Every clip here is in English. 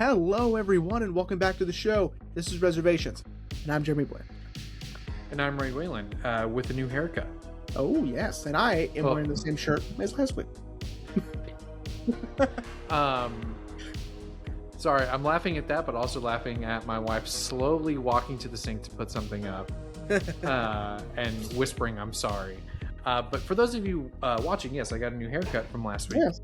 Hello, everyone, and welcome back to the show. This is Reservations, and I'm Jeremy Blair. And I'm Ray Wayland with a new haircut. Oh, yes, and I am wearing the same shirt as last week. Sorry, I'm laughing at that, but also laughing at my wife slowly walking to the sink to put something up and whispering, "I'm sorry." But for those of you watching, yes, I got a new haircut from last week. Yes.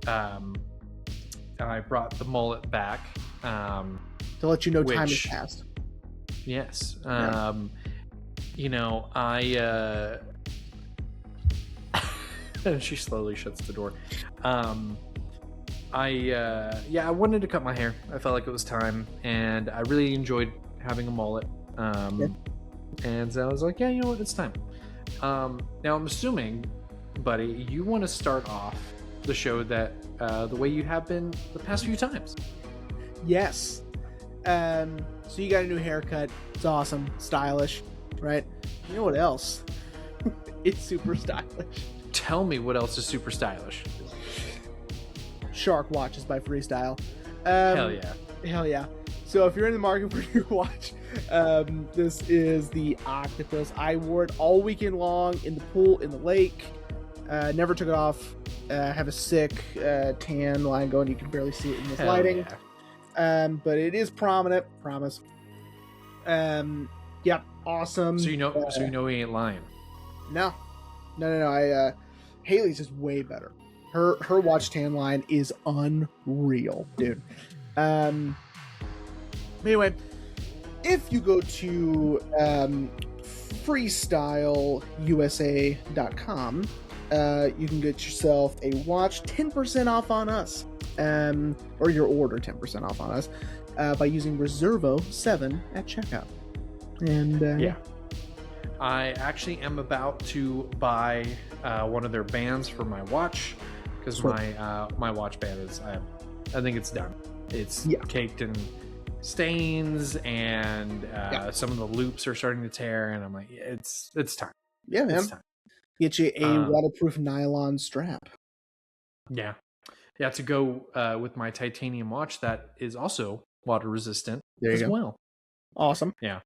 I brought the mullet back. To let you know time has passed. Yes. Yeah. And she slowly shuts the door. I wanted to cut my hair. I felt like it was time, and I really enjoyed having a mullet. And so I was like, yeah, you know what, it's time. Now I'm assuming, buddy, you want to start off the show that the way you have been the past few times. Yes. So you got a new haircut. It's awesome, stylish, right? You know what else? It's super stylish. Tell me what else is super stylish. Shark watches by Freestyle. Hell yeah. Hell yeah. So if you're in the market for your watch, this is the Octopus. I wore it all weekend long in the pool, in the lake. Never took it off. Have a sick tan line going. You can barely see it in this lighting. Yeah. But it is prominent. Promise. Yeah, awesome. So you know he ain't lying. No. Haley's is way better. Her watch tan line is unreal, dude. Anyway, if you go to freestyleusa.com, you can get yourself a watch 10% off on us, or your order 10% off on us by using Reservo7 at checkout. And yeah, I actually am about to buy one of their bands for my watch because my watch band is I think it's done. It's caked in stains and some of the loops are starting to tear, and I'm like, it's time. Yeah, man. It's time. Get you a waterproof nylon strap. Yeah, to go with my titanium watch that is also water resistant as well. Awesome. Yeah.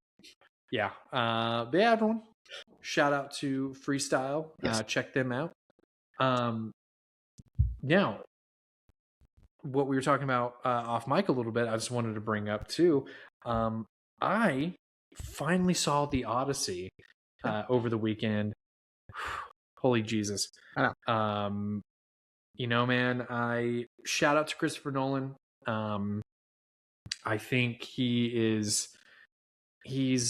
But yeah, everyone, shout out to Freestyle. Yes. Check them out. Now, what we were talking about off mic a little bit, I just wanted to bring up too. I finally saw the Odyssey over the weekend. Holy Jesus. I know. Man, I shout out to Christopher Nolan. I think he's you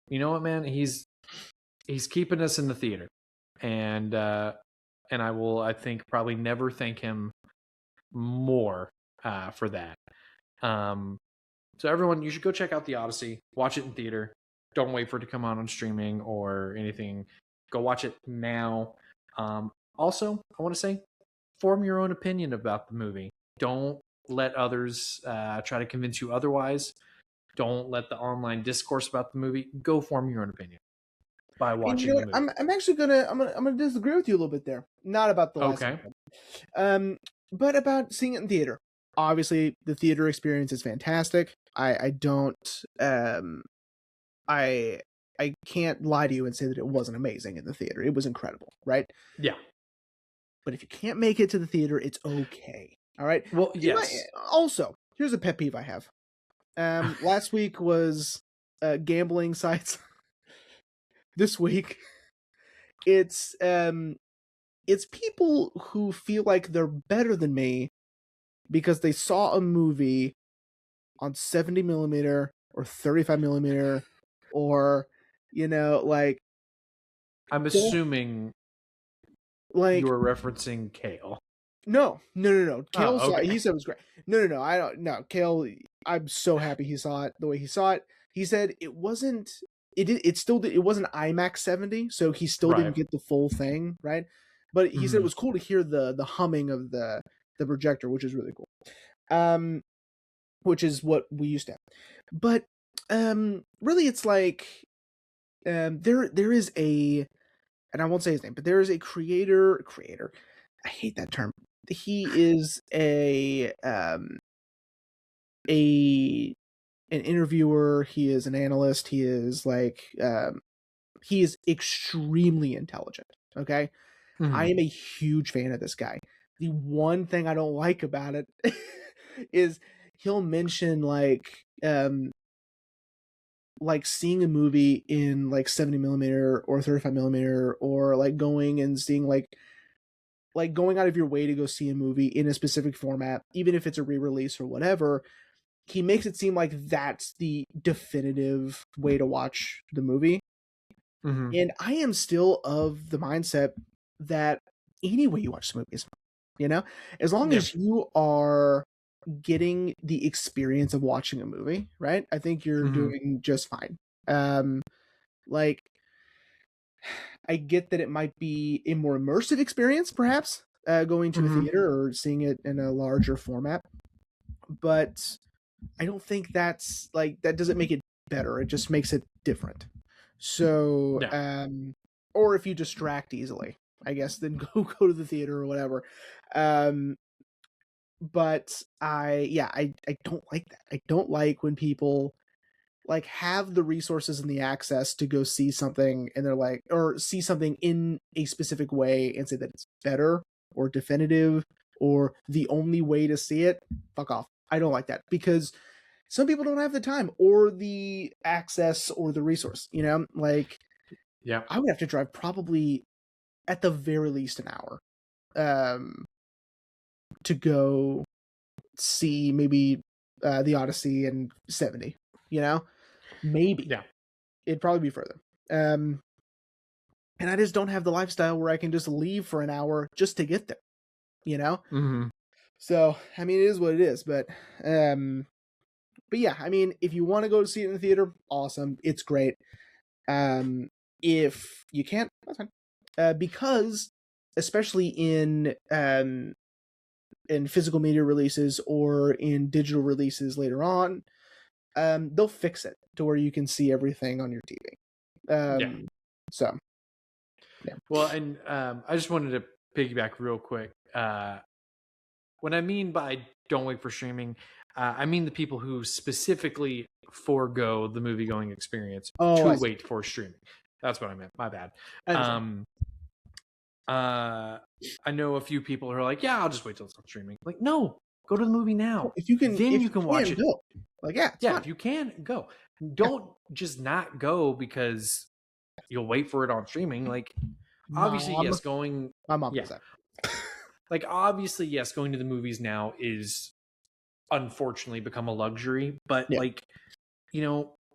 know what, man, he's keeping us in the theater, and I will, I think, probably never thank him more for that. So everyone, you should go check out the Odyssey, watch it in theater. Don't wait for it to come out on streaming or anything. Go watch it now. Also, I want to say, form your own opinion about the movie. Don't let others try to convince you otherwise. Don't let the online discourse about the movie. Go form your own opinion by watching the movie. I'm actually gonna disagree with you a little bit there. Not about the last one, but about seeing it in theater. Obviously, the theater experience is fantastic. I can't lie to you and say that it wasn't amazing in the theater. It was incredible, right? Yeah. But if you can't make it to the theater, it's okay. All right. Well, yes. Also, here's a pet peeve I have. Last week was gambling sites. This week, it's people who feel like they're better than me because they saw a movie on 70 millimeter or 35 millimeter, or like. I'm assuming, like, you were referencing Kale. No. Kale saw it. He said it was great. No. I don't. No, Kale. I'm so happy he saw it the way he saw it. He said it wasn't. It wasn't IMAX 70, so he still didn't get the full thing, right? But he said it was cool to hear the humming of the projector, which is really cool. Which is what we used to have. But really, it's like there is a, and I won't say his name, but there is a creator. I hate that term. He is a an interviewer. He is an analyst. He is he is extremely intelligent. Okay. I am a huge fan of this guy. The one thing I don't like about it is he'll mention seeing a movie in 70 millimeter or 35 millimeter, or going and seeing going out of your way to go see a movie in a specific format, even if it's a re-release or whatever. He makes it seem like that's the definitive way to watch the movie. And I am still of the mindset that any way you watch the movie is fine, as long as you are getting the experience of watching a movie, right? I think you're doing just fine. I get that it might be a more immersive experience, perhaps, going to a theater or seeing it in a larger format, but I don't think that's that doesn't make it better. It just makes it different. So, or if you distract easily, I guess, then go to the theater or whatever. But I don't like that. I don't like when people have the resources and the access to go see something and they're or see something in a specific way and say that it's better or definitive or the only way to see it. Fuck off. I don't like that, because some people don't have the time or the access or the resource, I would have to drive probably at the very least an hour to go see maybe the Odyssey in 70, maybe. Yeah. It'd probably be further. And I just don't have the lifestyle where I can just leave for an hour just to get there, So, I mean, it is what it is, but yeah, I mean, if you want to go see it in the theater, awesome. It's great. If you can't, that's fine. Because especially in physical media releases or in digital releases later on, they'll fix it to where you can see everything on your TV. So, yeah. Well, and I just wanted to piggyback real quick. What I mean by don't wait for streaming, I mean the people who specifically forego the movie-going experience to wait for streaming. That's what I meant. My bad. I know a few people who are like, yeah, I'll just wait till it's on streaming. Like, no, go to the movie now. If you can, then you can watch it. Go. Fine. If you can, go. Don't just not go because you'll wait for it on streaming. Obviously, yes, going. My mom does that. Obviously, yes, going to the movies now is unfortunately become a luxury. But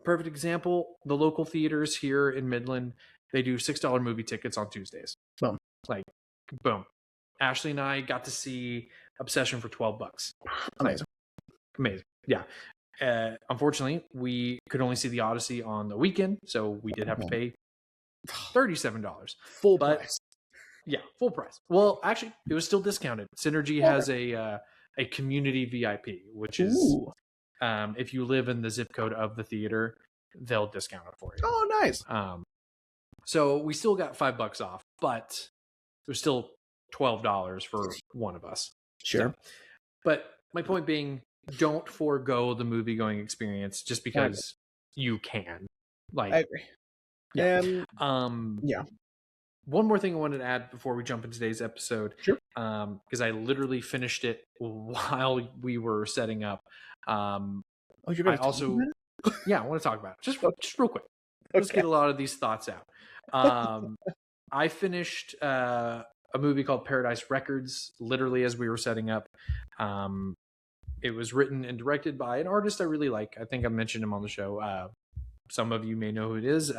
perfect example, the local theaters here in Midland, they do $6 movie tickets on Tuesdays. Boom. Boom. Ashley and I got to see Obsession for $12. Amazing. Yeah. Unfortunately, we could only see the Odyssey on the weekend, so we did have to pay $37. Full price. Yeah, full price. Well, actually, it was still discounted. Synergy has a community VIP, which is if you live in the zip code of the theater, they'll discount it for you. Oh, nice. So we still got $5 off, but it was still $12 for one of us. Sure. But my point being, don't forego the movie going experience just because you can. I agree. Yeah. Yeah. One more thing I wanted to add before we jump into today's episode. Sure. Because I literally finished it while we were setting up. You're going to also. Yeah, I want to talk about it. Just real quick. Let's get a lot of these thoughts out. I finished a movie called Paradise Records literally as we were setting up. It was written and directed by an artist I really like. I think I mentioned him on the show. Some of you may know who it is. It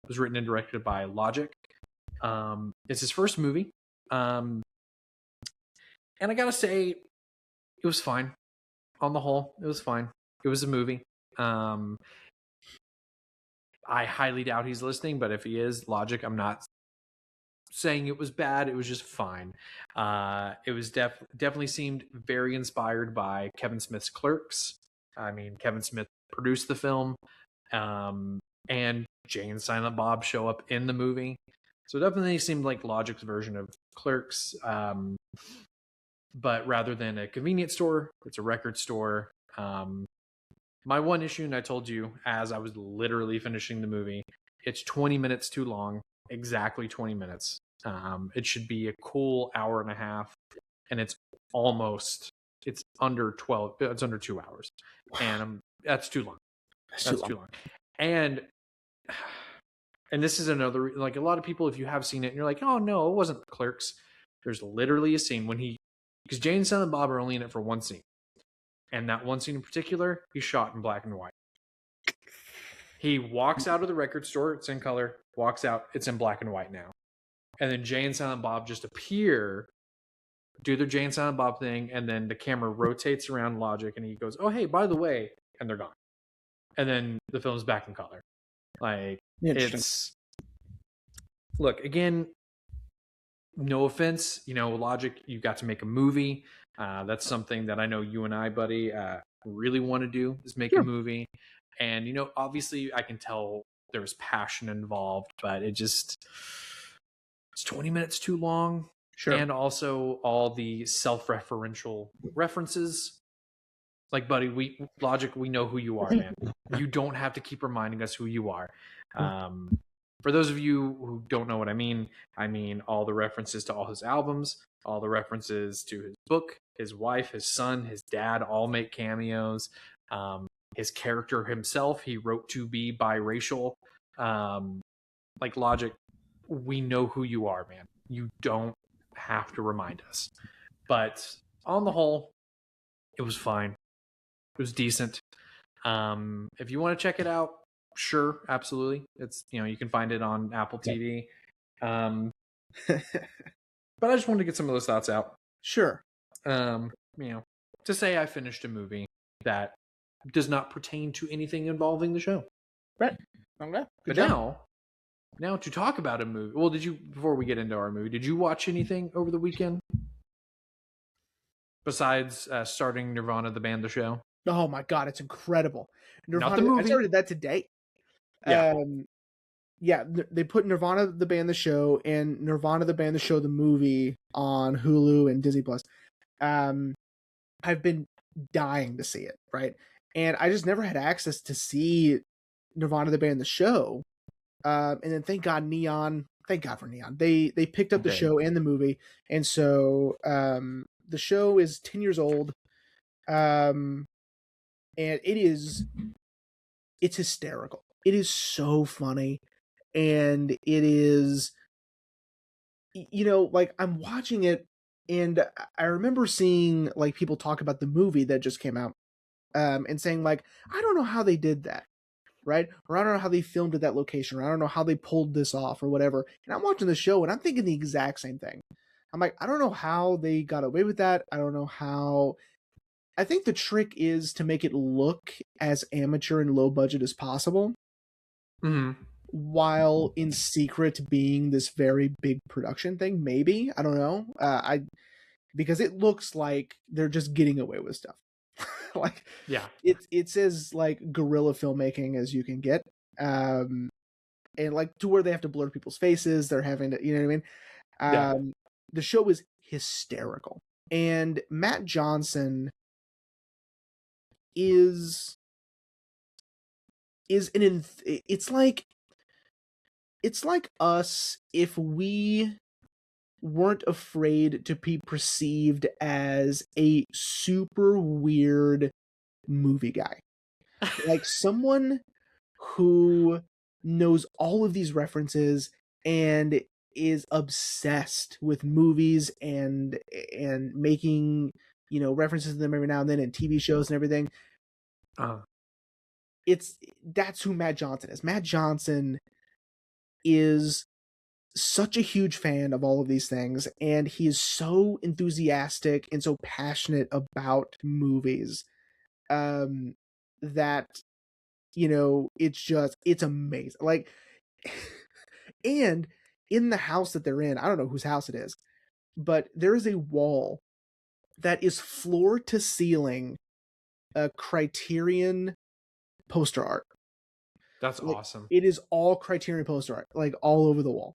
was written and directed by Logic. It's his first movie. And I gotta say, it was fine. On the whole, it was fine. It was a movie. I highly doubt he's listening, but if he is, Logic, I'm not saying it was bad. It was just fine. It was definitely seemed very inspired by Kevin Smith's Clerks. I mean, Kevin Smith produced the film, and Jay and Silent Bob show up in the movie. So it definitely seemed like Logic's version of Clerks. But rather than a convenience store, it's a record store. My one issue, and I told you as I was literally finishing the movie, it's 20 minutes too long, exactly 20 minutes. It should be a cool hour and a half, and it's under 12, it's under 2 hours. And that's too long. That's too long. And this is another, like a lot of people, if you have seen it and you're like, oh no, it wasn't Clerks. There's literally a scene because Jay and Silent Bob are only in it for one scene. And that one scene in particular, he's shot in black and white. He walks out of the record store, it's in color, walks out, it's in black and white now. And then Jay and Silent Bob just appear, do their Jay and Silent Bob thing, and then the camera rotates around Logic and he goes, oh, hey, by the way, and they're gone. And then the film's back in color. Like, it's... Look, again, no offense, Logic, you got to make a movie. That's something that I know you and I, buddy, really want to do, is make a movie. And, obviously I can tell there's passion involved, but it's 20 minutes too long. Sure. And also all the self-referential references. Like, buddy, Logic, we know who you are, man. You don't have to keep reminding us who you are. For those of you who don't know what I mean all the references to all his albums, all the references to his book, his wife, his son, his dad, all make cameos. His character himself, he wrote to be biracial. Like, Logic, we know who you are, man. You don't have to remind us. But on the whole, it was fine. It was decent. If you want to check it out, sure, absolutely. It's, you can find it on Apple TV. But I just wanted to get some of those thoughts out. Sure. To say I finished a movie that does not pertain to anything involving the show. Right. Okay. But now to talk about a movie. Well, before we get into our movie, did you watch anything over the weekend? Besides starting Nirvana, the band, the show? Oh my God, it's incredible. Nirvana, not the movie. I started that today. Yeah. They put Nirvana, the band, the show, and Nirvana, the band, the show, the movie on Hulu and Disney Plus. I've been dying to see it, right? And I just never had access to see Nirvana, the band, the show. And then thank God for Neon. They picked up the show and the movie. And so the show is 10 years old. And it's hysterical. It is so funny. And it is, like, I'm watching it and I remember seeing like people talk about the movie that just came out and saying like, I don't know how they did that. Right? Or I don't know how they filmed at that location, or I don't know how they pulled this off or whatever. And I'm watching the show and I'm thinking the exact same thing. I'm like, I don't know how they got away with that. I don't know how. I think the trick is to make it look as amateur and low budget as possible. Mm-hmm. While in secret being this very big production thing. Maybe. I don't know. Because it looks like they're just getting away with stuff. Like, yeah, it's as like guerrilla filmmaking as you can get, and like to where they have to blur people's faces. They're having to, you know what I mean? The show is hysterical, and Matt Johnson is it's like us if we weren't afraid to be perceived as a super weird movie guy. Like someone who knows all of these references and is obsessed with movies and making, references to them every now and then in TV shows and everything. That's who Matt Johnson is. Matt Johnson is such a huge fan of all of these things, and he is so enthusiastic and so passionate about movies that it's amazing. Like, and in the house that they're in, I don't know whose house it is, but there is a wall that is floor to ceiling Criterion poster art. That's awesome. It is all Criterion poster art, like all over the wall.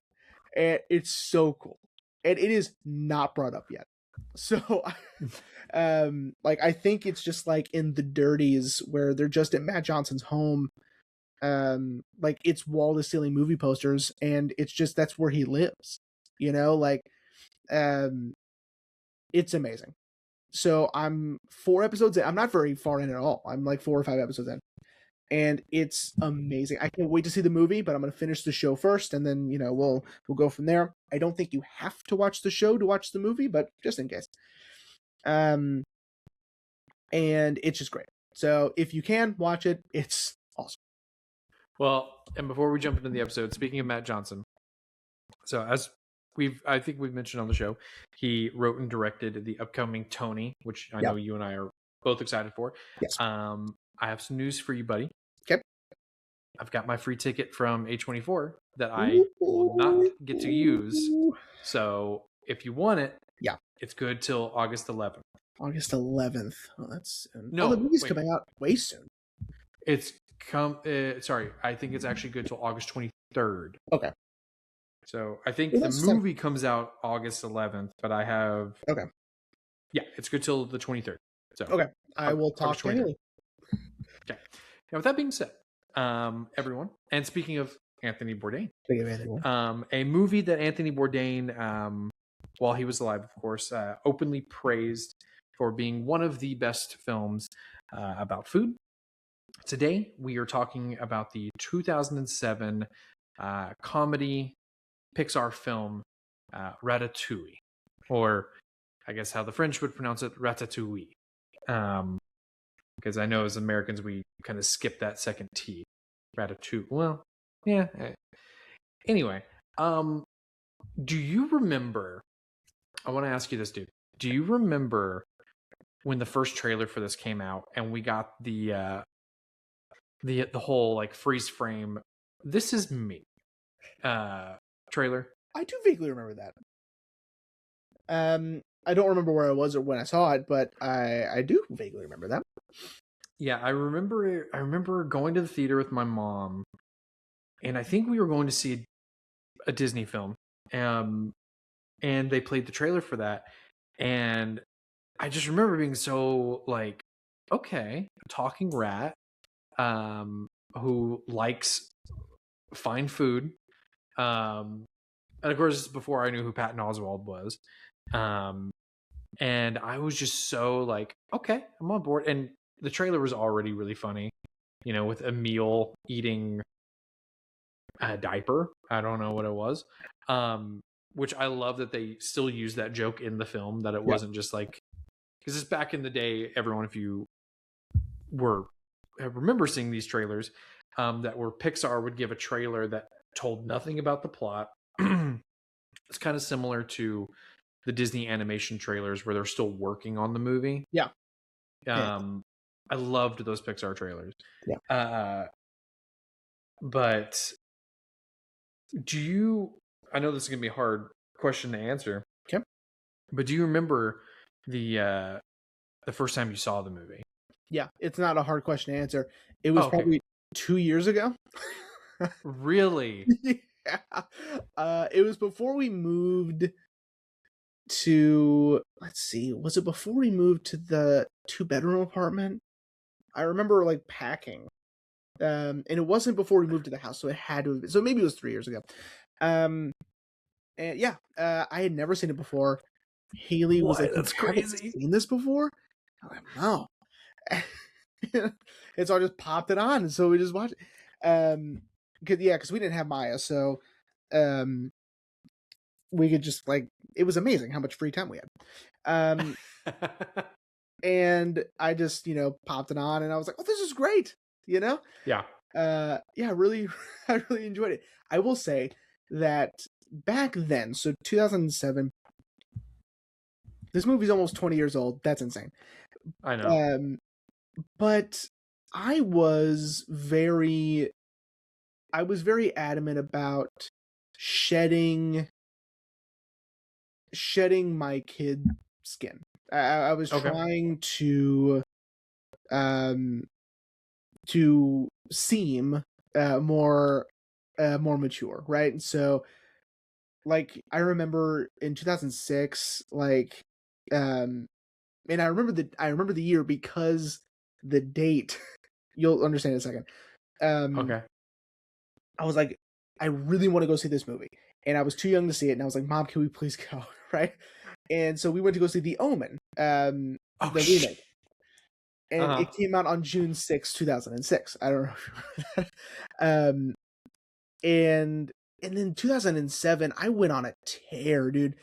And it's so cool. And it is not brought up yet. So, like I think it's just like in the Dirties where they're just at Matt Johnson's home. Like it's wall to ceiling movie posters, and it's just that's where he lives. You know, like um, it's amazing. So I'm 4 episodes in. I'm not very far in at all. I'm like 4 or 5 episodes in, and it's amazing. I can't wait to see the movie, but I'm gonna finish the show first, and then we'll go from there. I don't think you have to watch the show to watch the movie, but just in case. Um, and it's just great. So if you can watch it, it's awesome. Well, and before we jump into the episode, speaking of Matt Johnson, so as I think we've mentioned on the show, he wrote and directed the upcoming Tony, which I know you and I are both excited for. Yes. I have some news for you, buddy. Okay. I've got my free ticket from A24 that I will not get to use. So if you want it, it's good till August 11th. August 11th. Oh, that's soon. No, the movie's coming out way soon. It's sorry, I think it's actually good till August 23rd. Okay. So I think the movie comes out August 11th, but I have it's good till the 23rd. So okay, I will talk to Haley. Okay. Now with that being said, everyone, and speaking of Anthony Bourdain, a movie that Anthony Bourdain, while he was alive, of course, openly praised for being one of the best films about food. Today, we are talking about the 2007 comedy Pixar film Ratatouille, or I guess how the French would pronounce it, Ratatouille. Because I know as Americans, we kind of skip that second T. Ratatouille. Well, yeah. Anyway, do you remember, I want to ask you this, dude. Do you remember when the first trailer for this came out and we got the whole like freeze frame, "This is me" trailer? I do vaguely remember that. I don't remember where I was or when I saw it, but I do vaguely remember that. Yeah, I remember going to the theater with my mom, and I think we were going to see a Disney film. And they played the trailer for that, and I just remember being so like, okay, a talking rat who likes fine food. And of course, this is before I knew who Patton Oswalt was. And I was just so like, okay, I'm on board. And the trailer was already really funny, with Emil eating a diaper. I don't know what it was. Which I love that they still use that joke in the film, that it wasn't just like, because it's back in the day, everyone, if you remember seeing these trailers, that where Pixar would give a trailer that told nothing about the plot. It's kind of similar to the Disney animation trailers where they're still working on the movie. Yeah. I loved those Pixar trailers. Yeah. But I know this is going to be a hard question to answer. Okay. But do you remember the first time you saw the movie? Yeah, it's not a hard question to answer. It was probably 2 years ago. Really? Yeah. It was before we moved to, let's see, was it before we moved to the 2-bedroom apartment? I remember like packing. And it wasn't before we moved to the house, so it had to have been, so maybe it was 3 years ago. And yeah, I had never seen it before. Haley was like, "That's crazy. Seen this before?" I'm like, "No." And so I just popped it on, and so we just watched it. Because we didn't have Maya, so we could just like, it was amazing how much free time we had. And I just popped it on, and I was like, "Oh, this is great," Yeah. Really, I really enjoyed it. I will say that back then, so 2007, this movie's almost 20 years old. That's insane. I know. But I was very adamant about shedding my kid skin. I was trying to seem more mature, right? And so, like, I remember in 2006, like, And I remember the year because the date. You'll understand in a second. Okay. I was like, I really want to go see this movie, and I was too young to see it. And I was like, Mom, can we please go? Right? And so we went to go see The Omen, the remake, and it came out on June 6, 2006. I don't know. um, and then 2007, I went on a tear, dude.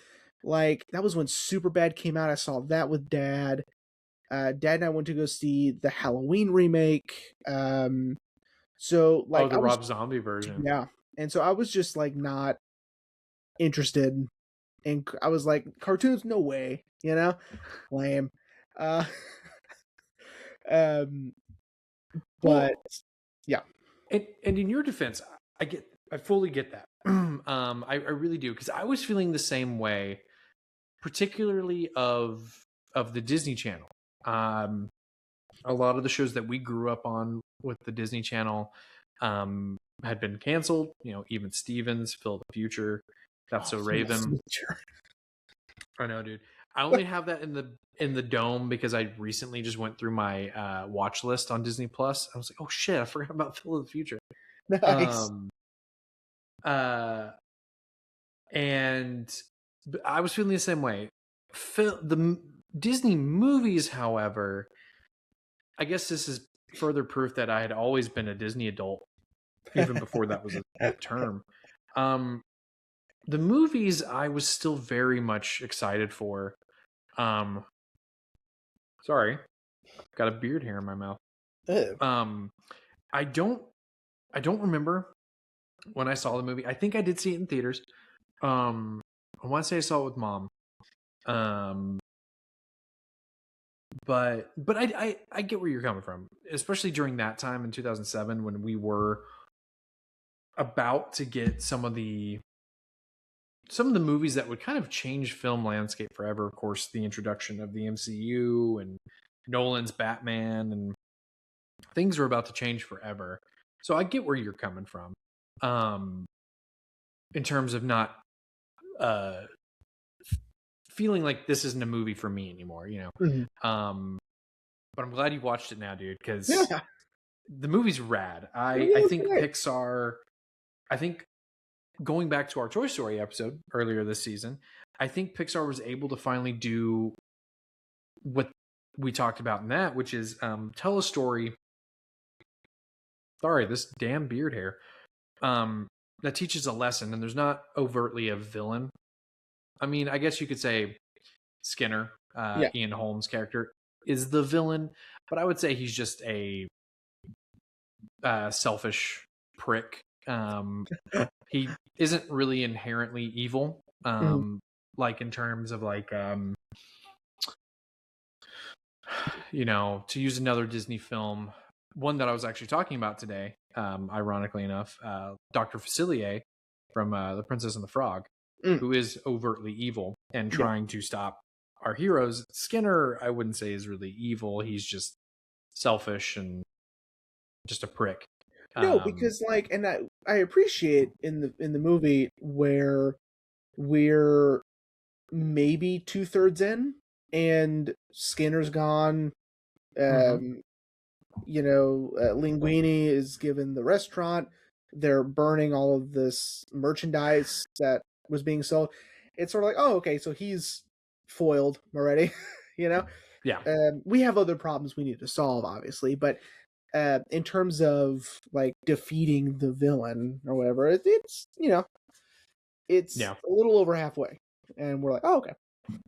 Like, that was when Superbad came out. I saw that with Dad. Dad and I went to go see the Halloween remake. So like the I was, Rob Zombie version. yeah, and so I was just like not interested, and I was like, cartoons, no way, lame. Uh, um, but yeah, and in your defense, I fully get that. I really do, because I was feeling the same way, particularly of the Disney Channel. A lot of the shows that we grew up on with the Disney Channel had been canceled. Even Stevens, Phil the Future, That's So Raven. I know, dude. I only have that in the dome because I recently just went through my watch list on Disney Plus. I was like, oh shit, I forgot about Phil of the Future. Nice. And I was feeling the same way. The Disney movies, however, I guess this is further proof that I had always been a Disney adult, even before that was a term. The movies I was still very much excited for. Sorry, got a beard hair in my mouth. I don't remember when I saw the movie. I think I did see it in theaters. I want to say I saw it with Mom. But I get where you're coming from, especially during that time in 2007 when we were about to get some of the movies that would kind of change film landscape forever. Of course, the introduction of the MCU and Nolan's Batman, and things were about to change forever. So I get where you're coming from, in terms of not feeling like this isn't a movie for me anymore, Mm-hmm. But I'm glad you watched it now, dude, because Yeah. the movie's rad. I think Pixar, I think, going back to our Toy Story episode earlier this season, I think Pixar was able to finally do what we talked about in that, which is tell a story. Sorry, this damn beard hair. That teaches a lesson, and there's not overtly a villain. I mean, I guess you could say Skinner, Ian Holmes' character, is the villain, but I would say he's just a selfish prick. He isn't really inherently evil, like in terms of like, to use another Disney film, one that I was actually talking about today, ironically enough, Dr. Facilier from The Princess and the Frog, who is overtly evil and trying to stop our heroes. Skinner, I wouldn't say is really evil. He's just selfish and just a prick. No, because and I appreciate in the movie where we're maybe 2/3 in and Skinner's gone. Linguini is given the restaurant. They're burning all of this merchandise that was being sold. It's sort of like, oh, okay, so he's foiled already. Yeah. We have other problems we need to solve, obviously, but in terms of like defeating the villain or whatever, it's a little over halfway, and we're like, oh, okay,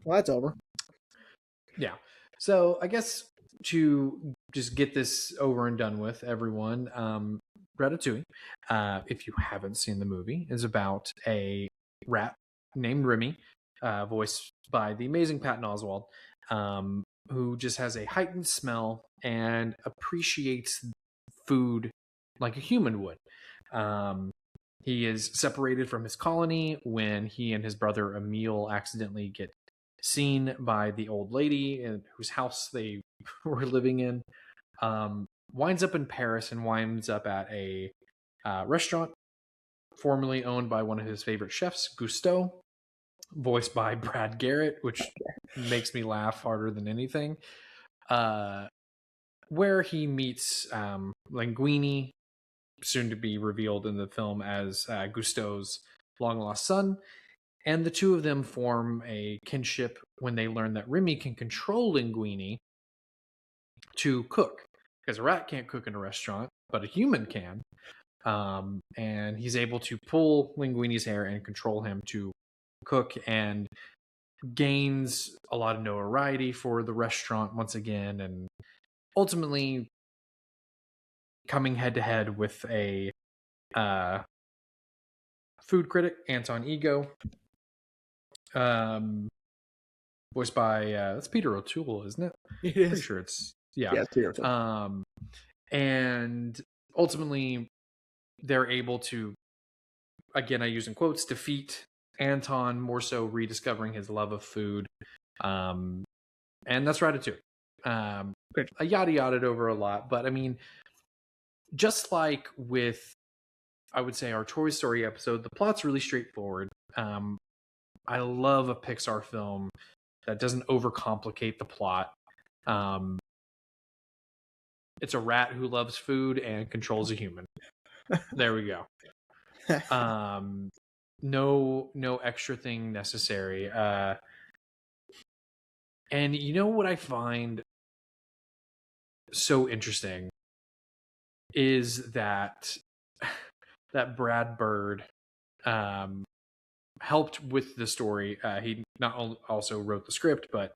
well, that's over. Yeah. So I guess to just get this over and done with, everyone, Ratatouille, if you haven't seen the movie, is about a rat named Remy, voiced by the amazing Patton Oswalt, who just has a heightened smell and appreciates food like a human would. He is separated from his colony when he and his brother Emile accidentally get seen by the old lady in whose house they were living in. Winds up in Paris and winds up at a restaurant formerly owned by one of his favorite chefs, Gusteau. voiced by Brad Garrett, which makes me laugh harder than anything. Where he meets Linguini, soon to be revealed in the film as Gusteau's long lost son. And the two of them form a kinship when they learn that Remy can control Linguini to cook. Because a rat can't cook in a restaurant, but a human can. And he's able to pull Linguini's hair and control him to cook, and gains a lot of notoriety for the restaurant once again, and ultimately coming head to head with a food critic, Anton Ego, voiced by that's Peter O'Toole, isn't it? It is. Pretty sure it's it's Peter O'Toole. And ultimately they're able to, again I use in quotes, defeat Anton, more so rediscovering his love of food. And that's Ratatouille. I yada yada over a lot, but I mean, just like with, I would say, our Toy Story episode, the plot's really straightforward. I love a Pixar film that doesn't overcomplicate the plot. It's a rat who loves food and controls a human. There we go. No extra thing necessary. And you know what I find so interesting is that Brad Bird helped with the story. He not also wrote the script, but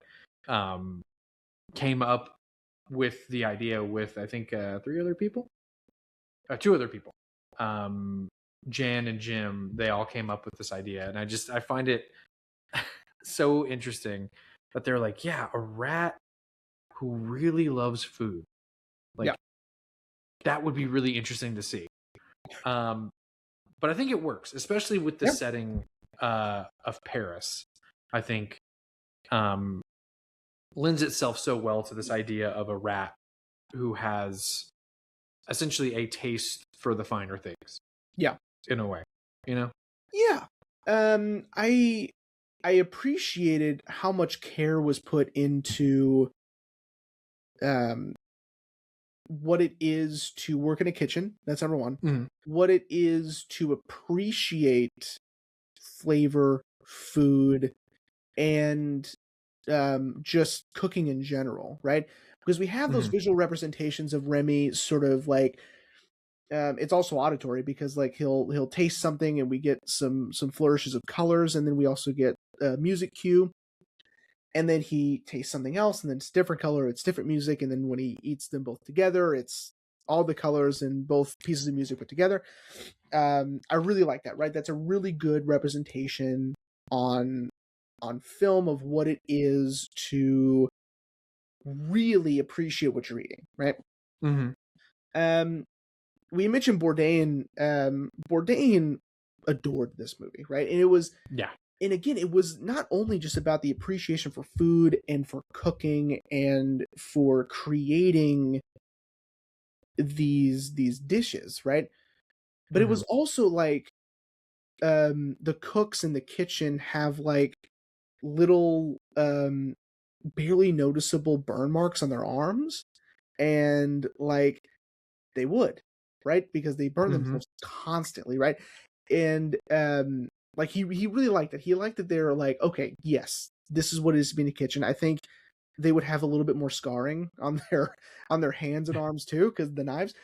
came up with the idea with, I think, two other people. Jan and Jim, they all came up with this idea, and I find it so interesting that they're like, yeah, a rat who really loves food, like, that would be really interesting to see. But I think it works, especially with the setting of Paris. I think lends itself so well to this idea of a rat who has essentially a taste for the finer things. Yeah. In a way, you know? Yeah. I appreciated how much care was put into what it is to work in a kitchen. That's number one. Mm-hmm. What it is to appreciate flavor, food, and just cooking in general, right? Because we have those visual representations of Remy sort of like, it's also auditory because like he'll taste something and we get some flourishes of colors, and then we also get a music cue, and then he tastes something else and then it's different color, it's different music, and then when he eats them both together, it's all the colors and both pieces of music put together. I really like that, right? That's a really good representation on film of what it is to really appreciate what you're eating, right? We mentioned Bourdain. Bourdain adored this movie, right? And it was, and again, it was not only just about the appreciation for food and for cooking and for creating these dishes, right? But it was also like the cooks in the kitchen have like little barely noticeable burn marks on their arms, and like they would, right? Because they burn themselves constantly, right? And like he really liked it. He liked that they're like, okay, yes, this is what it is to be in the kitchen. I think they would have a little bit more scarring on their hands and arms too, because the knives.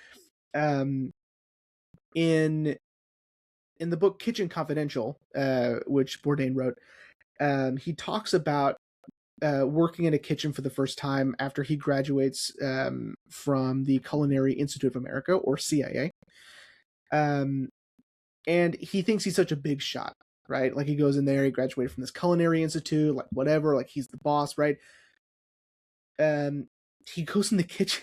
In the book Kitchen Confidential, which Bourdain wrote, he talks about working in a kitchen for the first time after he graduates from the Culinary Institute of America, or CIA. And he thinks he's such a big shot, right? Like he goes in there, he graduated from this Culinary Institute, like whatever, like he's the boss, right? He goes in the kitchen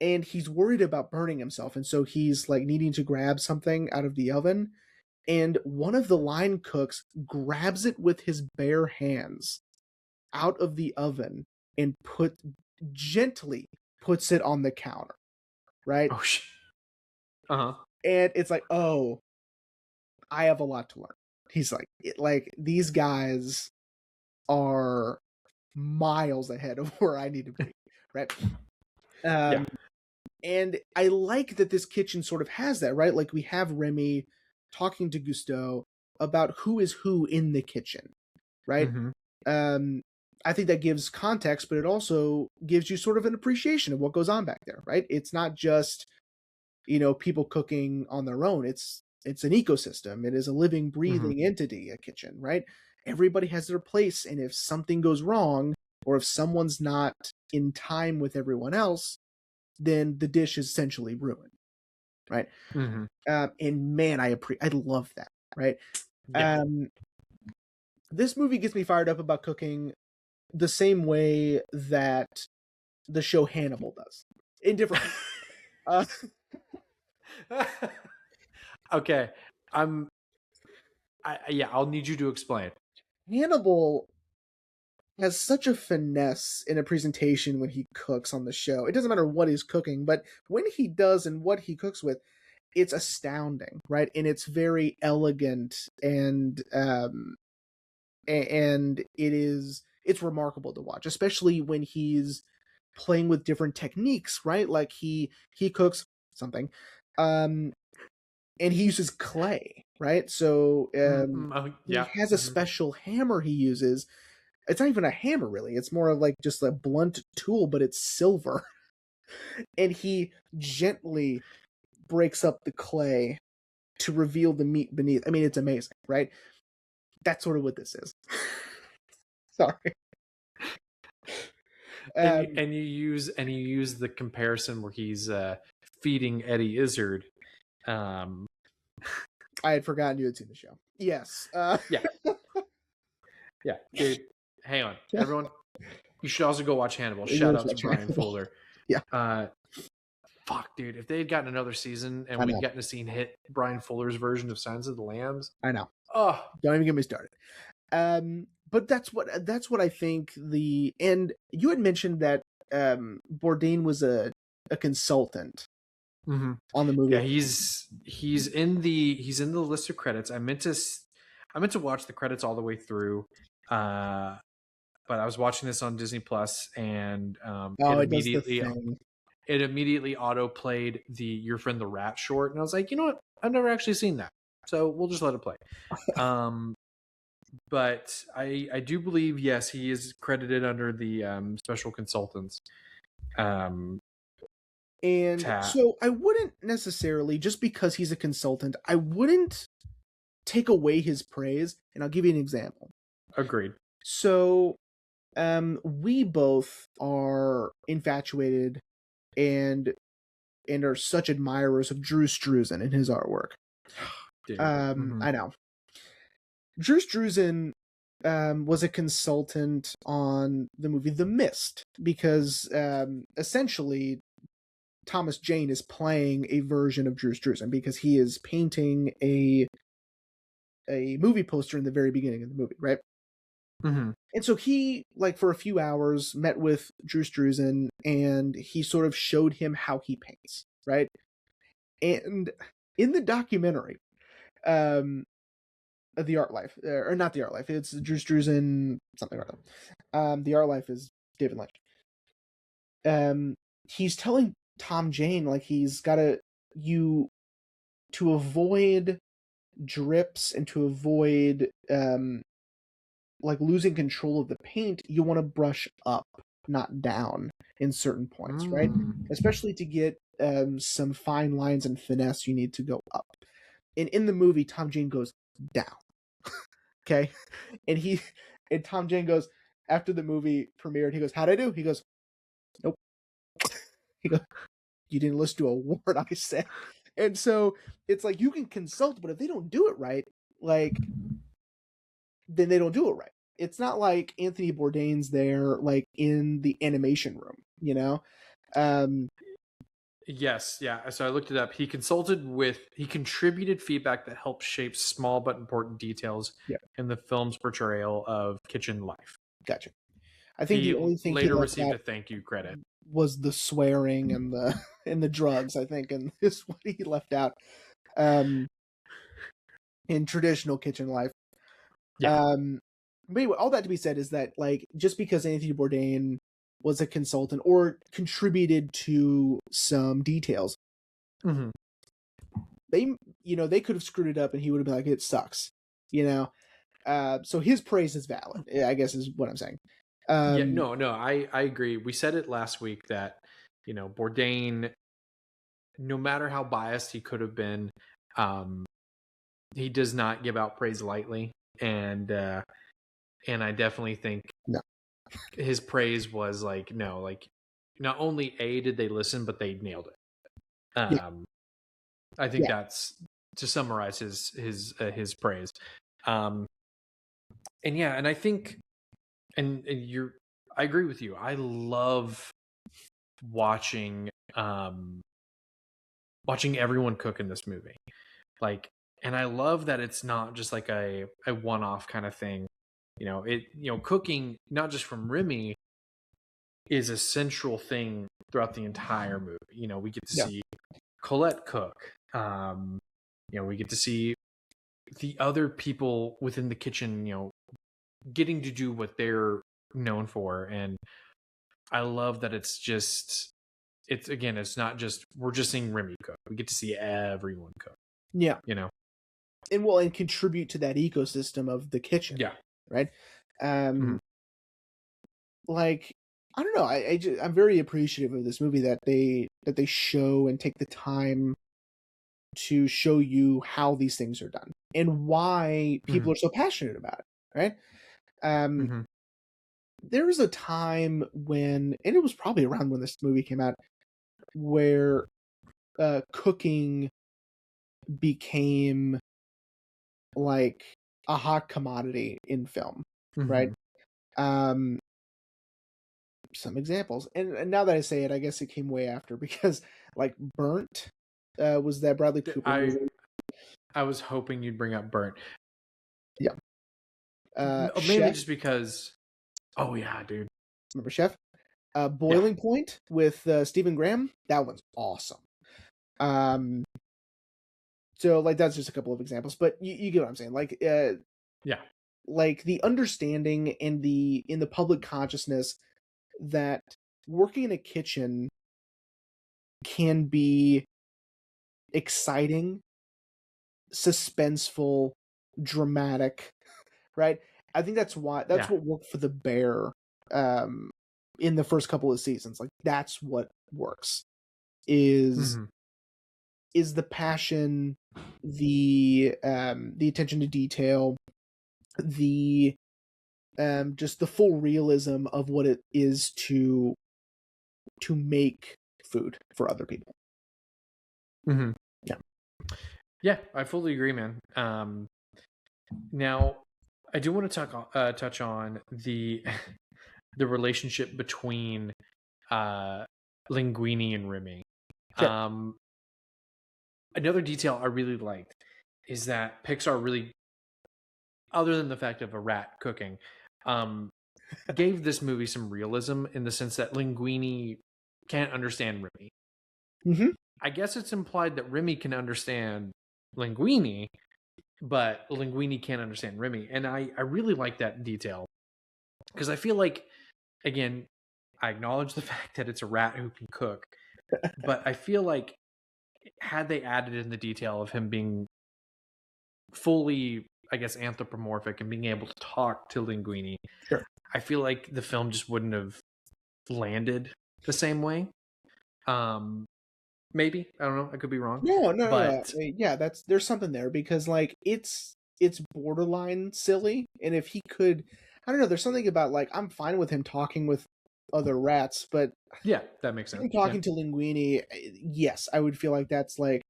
and he's worried about burning himself, and so he's like needing to grab something out of the oven, and one of the line cooks grabs it with his bare hands out of the oven and gently puts it on the counter, right? Oh shit. And it's like, oh, I have a lot to learn. He's like these guys are miles ahead of where I need to be, right? Yeah. And I like that this kitchen sort of has that, right? Like we have Remy talking to Gusteau about who is who in the kitchen, right? Mm-hmm. I think that gives context, but it also gives you sort of an appreciation of what goes on back there, right? It's not just, people cooking on their own. It's an ecosystem. It is a living, breathing entity, a kitchen, right? Everybody has their place, and if something goes wrong, or if someone's not in time with everyone else, then the dish is essentially ruined, right? Mm-hmm. And man, I love that, right? Yeah. This movie gets me fired up about cooking the same way that the show Hannibal does, in different. Okay, I'll need you to explain. Hannibal has such a finesse in a presentation when he cooks on the show. It doesn't matter what he's cooking, but when he does and what he cooks with, it's astounding, right? And it's very elegant, and it's remarkable to watch, especially when he's playing with different techniques, right? Like he cooks something, and he uses clay, right? So he Yeah. has a special hammer he uses. It's not even a hammer, really. It's more of like just a blunt tool, but it's silver. And he gently breaks up the clay to reveal the meat beneath. I mean, it's amazing, right? That's sort of what this is. Sorry. And you use the comparison where he's feeding Eddie Izzard. I had forgotten you had seen the show. Yes. Yeah. Yeah, dude. Hang on, everyone. You should also go watch Hannibal. Shout out to Brian Fuller. Yeah. Fuck, dude. If they had gotten another season and we'd gotten to see hit Brian Fuller's version of Silence of the Lambs, I know. Oh, don't even get me started. But that's what I think. And you had mentioned that Bourdain was a consultant on the movie. Yeah, he's in the list of credits. I meant to watch the credits all the way through, but I was watching this on Disney Plus, and it immediately auto played the Your Friend the Rat short, and I was like, you know what? I've never actually seen that, so we'll just let it play. But I do believe, yes, he is credited under the special consultants. And so I wouldn't necessarily, just because he's a consultant, I wouldn't take away his praise, and I'll give you an example. Agreed. So we both are infatuated and are such admirers of Drew Struzan and his artwork. I know. Drew Struzan was a consultant on the movie The Mist, because essentially Thomas Jane is playing a version of Drew Struzan, because he is painting a movie poster in the very beginning of the movie, right? And so he, like, for a few hours, met with Drew Struzan, and he sort of showed him how he paints, right? And in the documentary, The Art Life, or not The Art Life, it's Drew Struzan something or other. The Art Life is David Lynch. He's telling Tom Jane, like, he's got to avoid drips and to avoid like losing control of the paint, you want to brush up, not down in certain points, right? Especially to get some fine lines and finesse, you need to go up. And in the movie, Tom Jane goes down. Okay? And Tom Jane goes, after the movie premiered, he goes, how'd I do? He goes, nope. He goes, you didn't listen to a word I said. And so it's like, you can consult, but if they don't do it right, like, then they don't do it right. It's not like Anthony Bourdain's there, like, in the animation room, you know? Yes, yeah. So I looked it up. He contributed feedback that helped shape small but important details in the film's portrayal of kitchen life. Gotcha. I think the only thing later received a thank you credit was the swearing and the drugs, I think, and this is what he left out in traditional kitchen life. Yeah. But anyway, all that to be said is that like just because Anthony Bourdain was a consultant or contributed to some details, Mm-hmm. they could have screwed it up and he would have been like, it sucks, you know. So his praise is valid, I guess is what I'm saying. Yeah, no, I agree. We said it last week that, Bourdain, no matter how biased he could have been, um, he does not give out praise lightly, and I definitely think No. his praise was like, no, like not only did they listen, but they nailed it. Yeah. I think Yeah. that's to summarize his praise. And yeah, and I think, and I agree with you. I love watching watching everyone cook in this movie. Like, and I love that it's not just like a one-off kind of thing. Cooking, not just from Remy, is a central thing throughout the entire movie. We get to see Colette cook. We get to see the other people within the kitchen, getting to do what they're known for. And I love that it's not just, we're just seeing Remy cook. We get to see everyone cook. Yeah. And contribute to that ecosystem of the kitchen. Yeah. Right. Like, I don't know. I'm very appreciative of this movie that they show and take the time to show you how these things are done and why people are so passionate about it. Right. There was a time when, and it was probably around when this movie came out, where cooking became like a hot commodity in film, right? Some examples, and now that I say it, I guess it came way after, because like Burnt was that Bradley Cooper movie. I was hoping you'd bring up Burnt. Yeah. Mainly Chef. just because. Oh yeah, dude. Remember Chef? Boiling Point with Stephen Graham. That one's awesome. So like that's just a couple of examples, but you get what I'm saying. Like like the understanding in the public consciousness that working in a kitchen can be exciting, suspenseful, dramatic, right? I think that's what worked for The Bear in the first couple of seasons. Like that's what works is the passion, the attention to detail, the just the full realism of what it is to make food for other people. Yeah, I fully agree, man. Now I do want to touch on the the relationship between Linguini and Remy. Sure. Another detail I really liked is that Pixar really, other than the fact of a rat cooking, gave this movie some realism in the sense that Linguini can't understand Remy. I guess it's implied that Remy can understand Linguini, but Linguini can't understand Remy. And I really like that detail, because I feel like, again, I acknowledge the fact that it's a rat who can cook, but I feel like had they added in the detail of him being fully, I guess, anthropomorphic and being able to talk to Linguini, sure, I feel like the film just wouldn't have landed the same way. Maybe, I don't know, I could be wrong. No. Yeah, there's something there, because like it's borderline silly, and if he could, I don't know, there's something about like I'm fine with him talking with other rats, but yeah, that makes sense. Him talking to Linguini, yes, I would feel like that's like,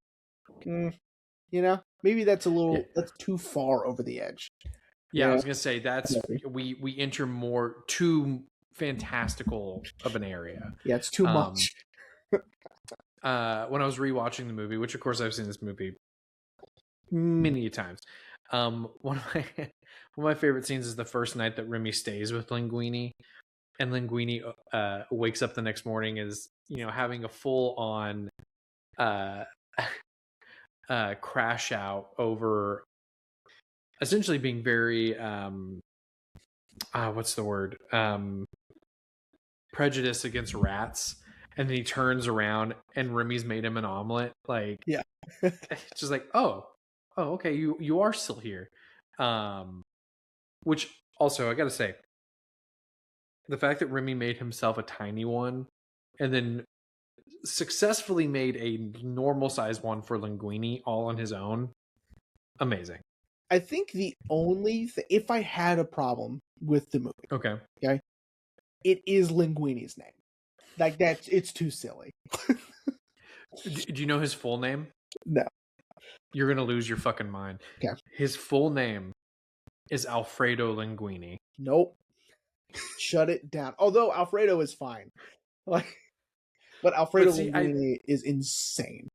maybe that's a little that's too far over the edge. Yeah, I was gonna say that's we enter more too fantastical of an area. Yeah, it's too much. When I was rewatching the movie, which of course I've seen this movie many times, one of my favorite scenes is the first night that Remy stays with Linguini, and Linguini wakes up the next morning is having a full on crash out over essentially being very what's the word, prejudiced against rats, and then he turns around and Remy's made him an omelet. Like, Yeah. it's just like, oh, okay, you are still here. Which also I gotta say, the fact that Remy made himself a tiny one and then successfully made a normal sized one for Linguini all on his own, amazing. I think the only if I had a problem with the movie, Okay, it is Linguini's name. Like, it's too silly. do you know his full name? No. You're gonna lose your fucking mind. Okay. His full name is Alfredo Linguini. Nope. Shut it down. Although Alfredo is fine. Like, but Alfredo Linguini is insane.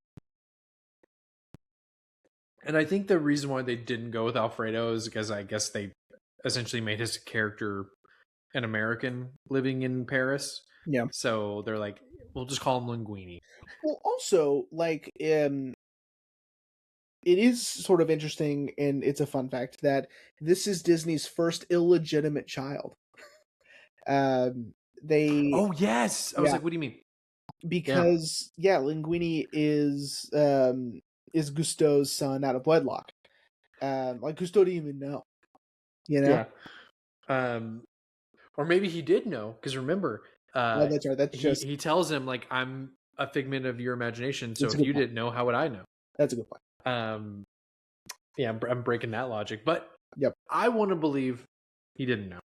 And I think the reason why they didn't go with Alfredo is because I guess they essentially made his character an American living in Paris. Yeah. So they're like, we'll just call him Linguini. Well, also, like, it is sort of interesting, and it's a fun fact that this is Disney's first illegitimate child. They. Oh yes, I was like, what do you mean? Because Linguini is Gusteau's son out of wedlock. Like, Gusteau didn't even know. You know. Yeah. Or maybe he did know, because remember, well, that's right. That's he tells him, like, I'm a figment of your imagination. So if you didn't know, how would I know? That's a good point. Yeah, I'm breaking that logic, but yep, I want to believe he didn't know.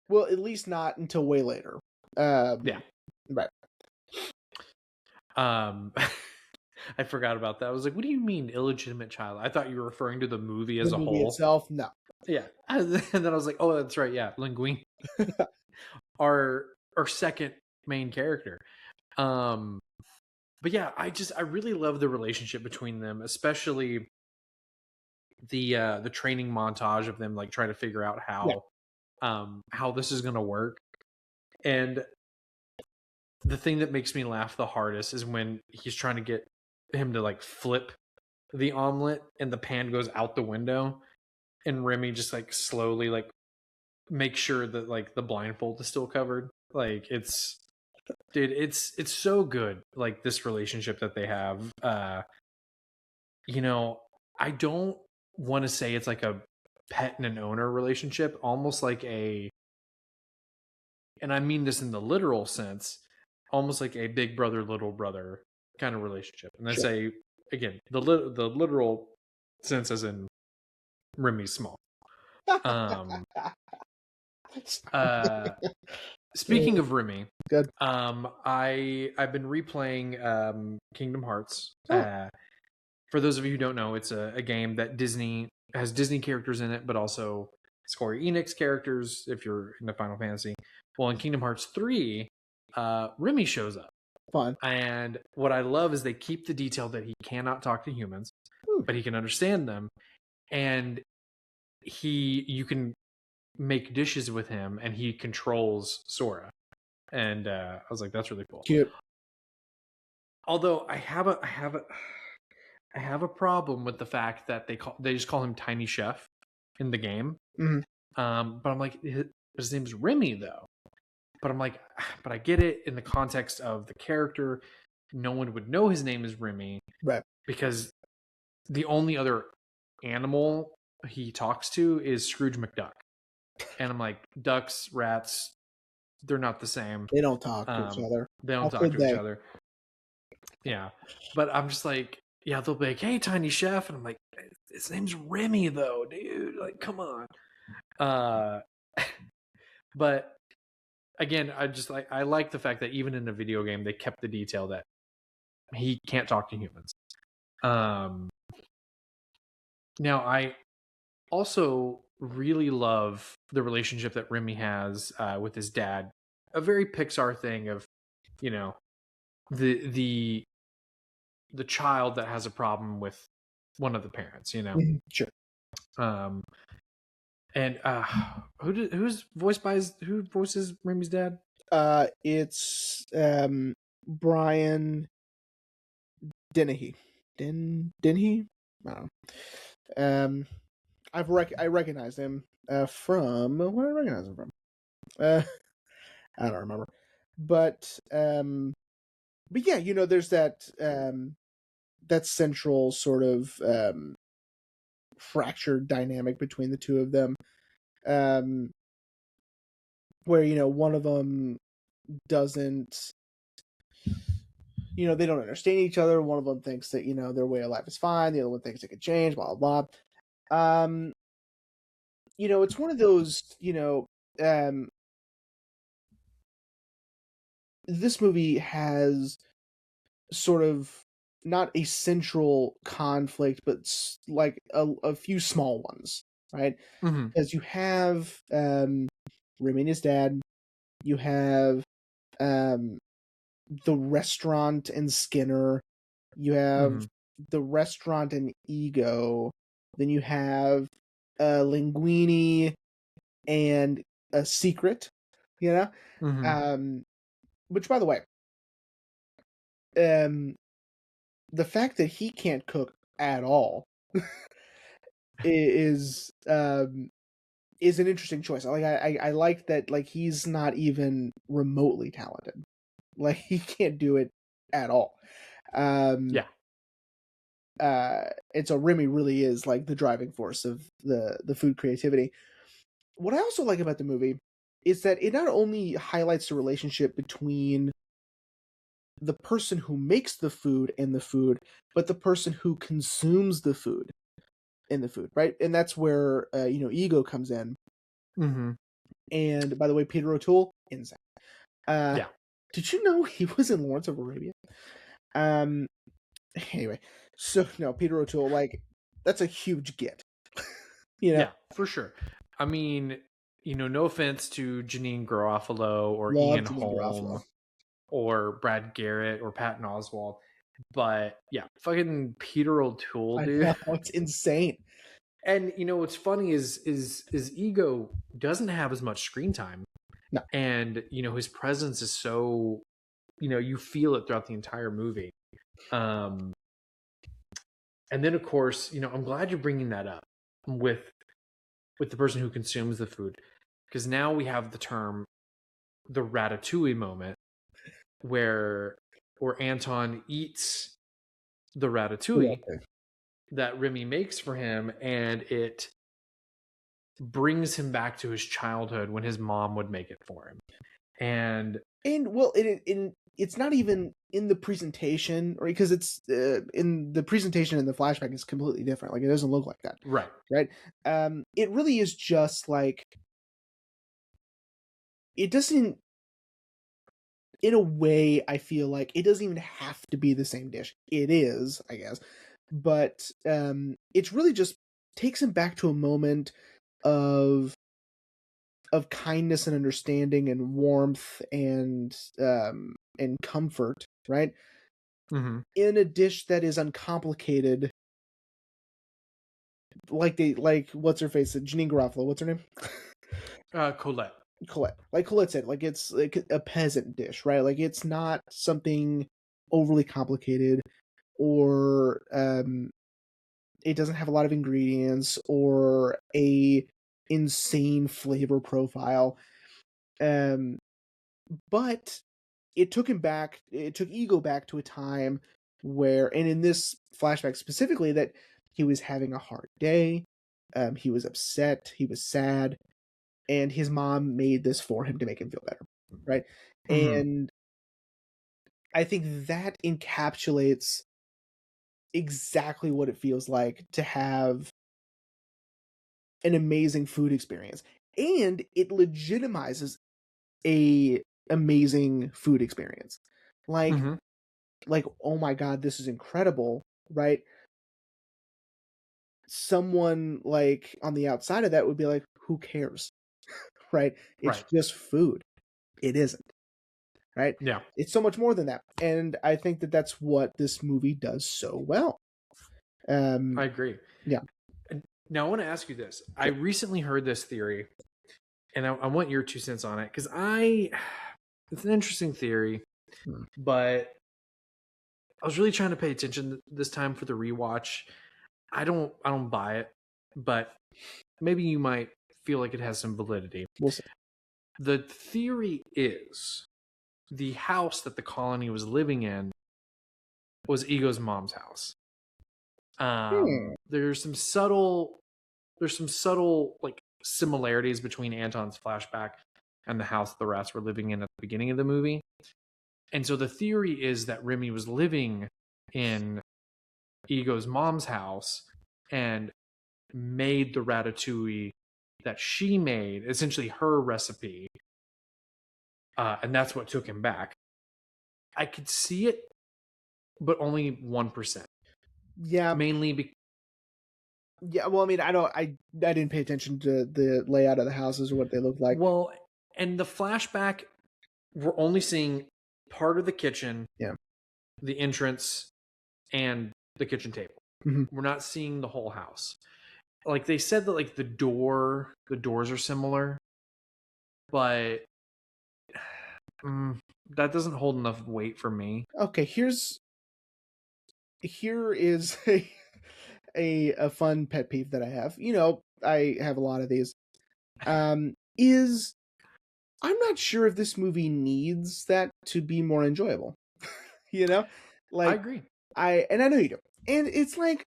Well, at least not until way later. Yeah, right. I forgot about that. I was like, what do you mean illegitimate child? I thought you were referring to the movie as a whole. Itself, no. Yeah, and then I was like, oh, that's right. Yeah, Linguini, our second main character. But yeah, I really love the relationship between them, especially the training montage of them, like, trying to figure out how this is going to work. And the thing that makes me laugh the hardest is when he's trying to get him to, like, flip the omelet and the pan goes out the window, and Remy just, like, slowly, like, make sure that, like, the blindfold is still covered. Like, it's so good, like, this relationship that they have. I don't want to say it's like a pet and an owner relationship, almost like and I mean this in the literal sense, almost like a big brother, little brother kind of relationship. And I say, again, the literal sense as in Remy's small. Speaking of Remy, good. I've been replaying Kingdom Hearts. For those of you who don't know, it's a game that Disney has Disney characters in it, but also Square Enix characters if you're into Final Fantasy. Well, in Kingdom Hearts 3, Remy shows up. Fun. And what I love is they keep the detail that he cannot talk to humans, but he can understand them. And you can make dishes with him, and he controls Sora. And I was like, that's really cool. Cute. Although I have a problem with the fact that they just call him Tiny Chef in the game. Mm-hmm. But I'm like, his name's Remy though. But I'm like, but I get it in the context of the character. No one would know his name is Remy, right? Because the only other animal he talks to is Scrooge McDuck, and I'm like, ducks, rats, they're not the same. They don't talk to each other. They don't talk to each other. Yeah, but I'm just like, yeah, they'll be like, hey, Tiny Chef, and I'm like, his name's Remy though, dude. Like, come on. But again, I like the fact that even in a video game they kept the detail that he can't talk to humans. Now I also really love the relationship that Remy has with his dad. A very Pixar thing of, the child that has a problem with one of the parents, Sure. And who voices Remy's dad? It's Brian Dennehy. Dennehy? I don't know. I recognize him from where did I recognize him from? Uh, I don't remember, but yeah, there's that central sort of fractured dynamic between the two of them, um, where one of them doesn't, they don't understand each other. One of them thinks that their way of life is fine. The other one thinks it could change. Blah blah blah. It's one of those. Um, this movie has sort of not a central conflict, but like a few small ones, right? Mm-hmm. Because you have Remy and his dad. You have um, the restaurant and Skinner. You have Mm-hmm. the restaurant and Ego. Then you have Linguini and a Secret. You know, Mm-hmm. um, which by the way, um, the fact that he can't cook at all is is an interesting choice. I like that, like, he's not even remotely talented. Like, he can't do it at all. Um Yeah. and so Remy really is like the driving force of the food creativity. What I also like about the movie is that it not only highlights the relationship between the person who makes the food and the food, but the person who consumes the food and the food, right? And that's where Ego comes in. Mm-hmm. And by the way, Peter O'Toole, insane. Uh, Yeah. did you know he was in Lawrence of Arabia? Um, anyway, so no, Peter O'Toole, like, that's a huge get. Yeah, for sure. I mean, no offense to Janine Garofalo or Love Ian Janine Holm Garofalo. or Brad Garrett or Patton Oswalt, but yeah, fucking Peter O'Toole, I dude. know, it's insane. And what's funny is Ego doesn't have as much screen time, No, and his presence is so you feel it throughout the entire movie. Um, and then of course, I'm glad you're bringing that up with the person who consumes the food, because now we have the term the Ratatouille moment where Anton eats the ratatouille yeah. that Remy makes for him, and it brings him back to his childhood when his mom would make it for him. And well, it's not even in the presentation, or because it's in the presentation and the flashback is completely different. Like, it doesn't look like that, Right. right? It really is just like, it doesn't. In a way, I feel like it doesn't even have to be the same dish. It is, I guess, but it's really just takes him back to a moment of kindness and understanding and warmth and comfort, right? Mm-hmm. In a dish that is uncomplicated, like what's her face, Janine Garofalo, what's her name? Colette. Colette. Like Colette said, like, it's like a peasant dish, right? Like, it's not something overly complicated, or it doesn't have a lot of ingredients or a insane flavor profile. Um but it took Ego back to a time where, and in this flashback specifically, that he was having a hard day, he was upset, he was sad, and his mom made this for him to make him feel better, right? Mm-hmm. And I think that encapsulates exactly what it feels like to have an amazing food experience, and it legitimizes a amazing food experience. like Mm-hmm. like, oh my god, this is incredible, right? Someone like on the outside of that would be like, who cares? Right? It's Right. just food. It isn't, right? Yeah. It's so much more than that, and I think that that's what this movie does so well. I um agree. yeah. And now I want to ask you this. I Sure. recently heard this theory, and I want your 2 cents on it, because it's an interesting theory, Hmm. but I was really trying to pay attention this time for the rewatch. I don't buy it. but maybe you might feel like it has some validity. We'll see. The theory is the house that the colony was living in was Ego's mom's house. There's some subtle like similarities between Anton's flashback and the house the rats were living in at the beginning of the movie. And so the theory is that Remy was living in Ego's mom's house and made the ratatouille that she made, essentially her recipe. And that's what took him back. I could see it, but only 1%. Yeah. Mainly yeah, well, I mean, I didn't pay attention to the layout of the houses or what they look like. Well, and the flashback, we're only seeing part of the kitchen, the entrance, and the kitchen table. Mm-hmm. We're not seeing the whole house. Like they said that like the doors are similar, but that doesn't hold enough weight for me. Okay, here is a fun pet peeve that I have. You know, I have a lot of these. Is I'm not sure if this movie needs that to be more enjoyable. You know? Like I agree. I know you do. And it's like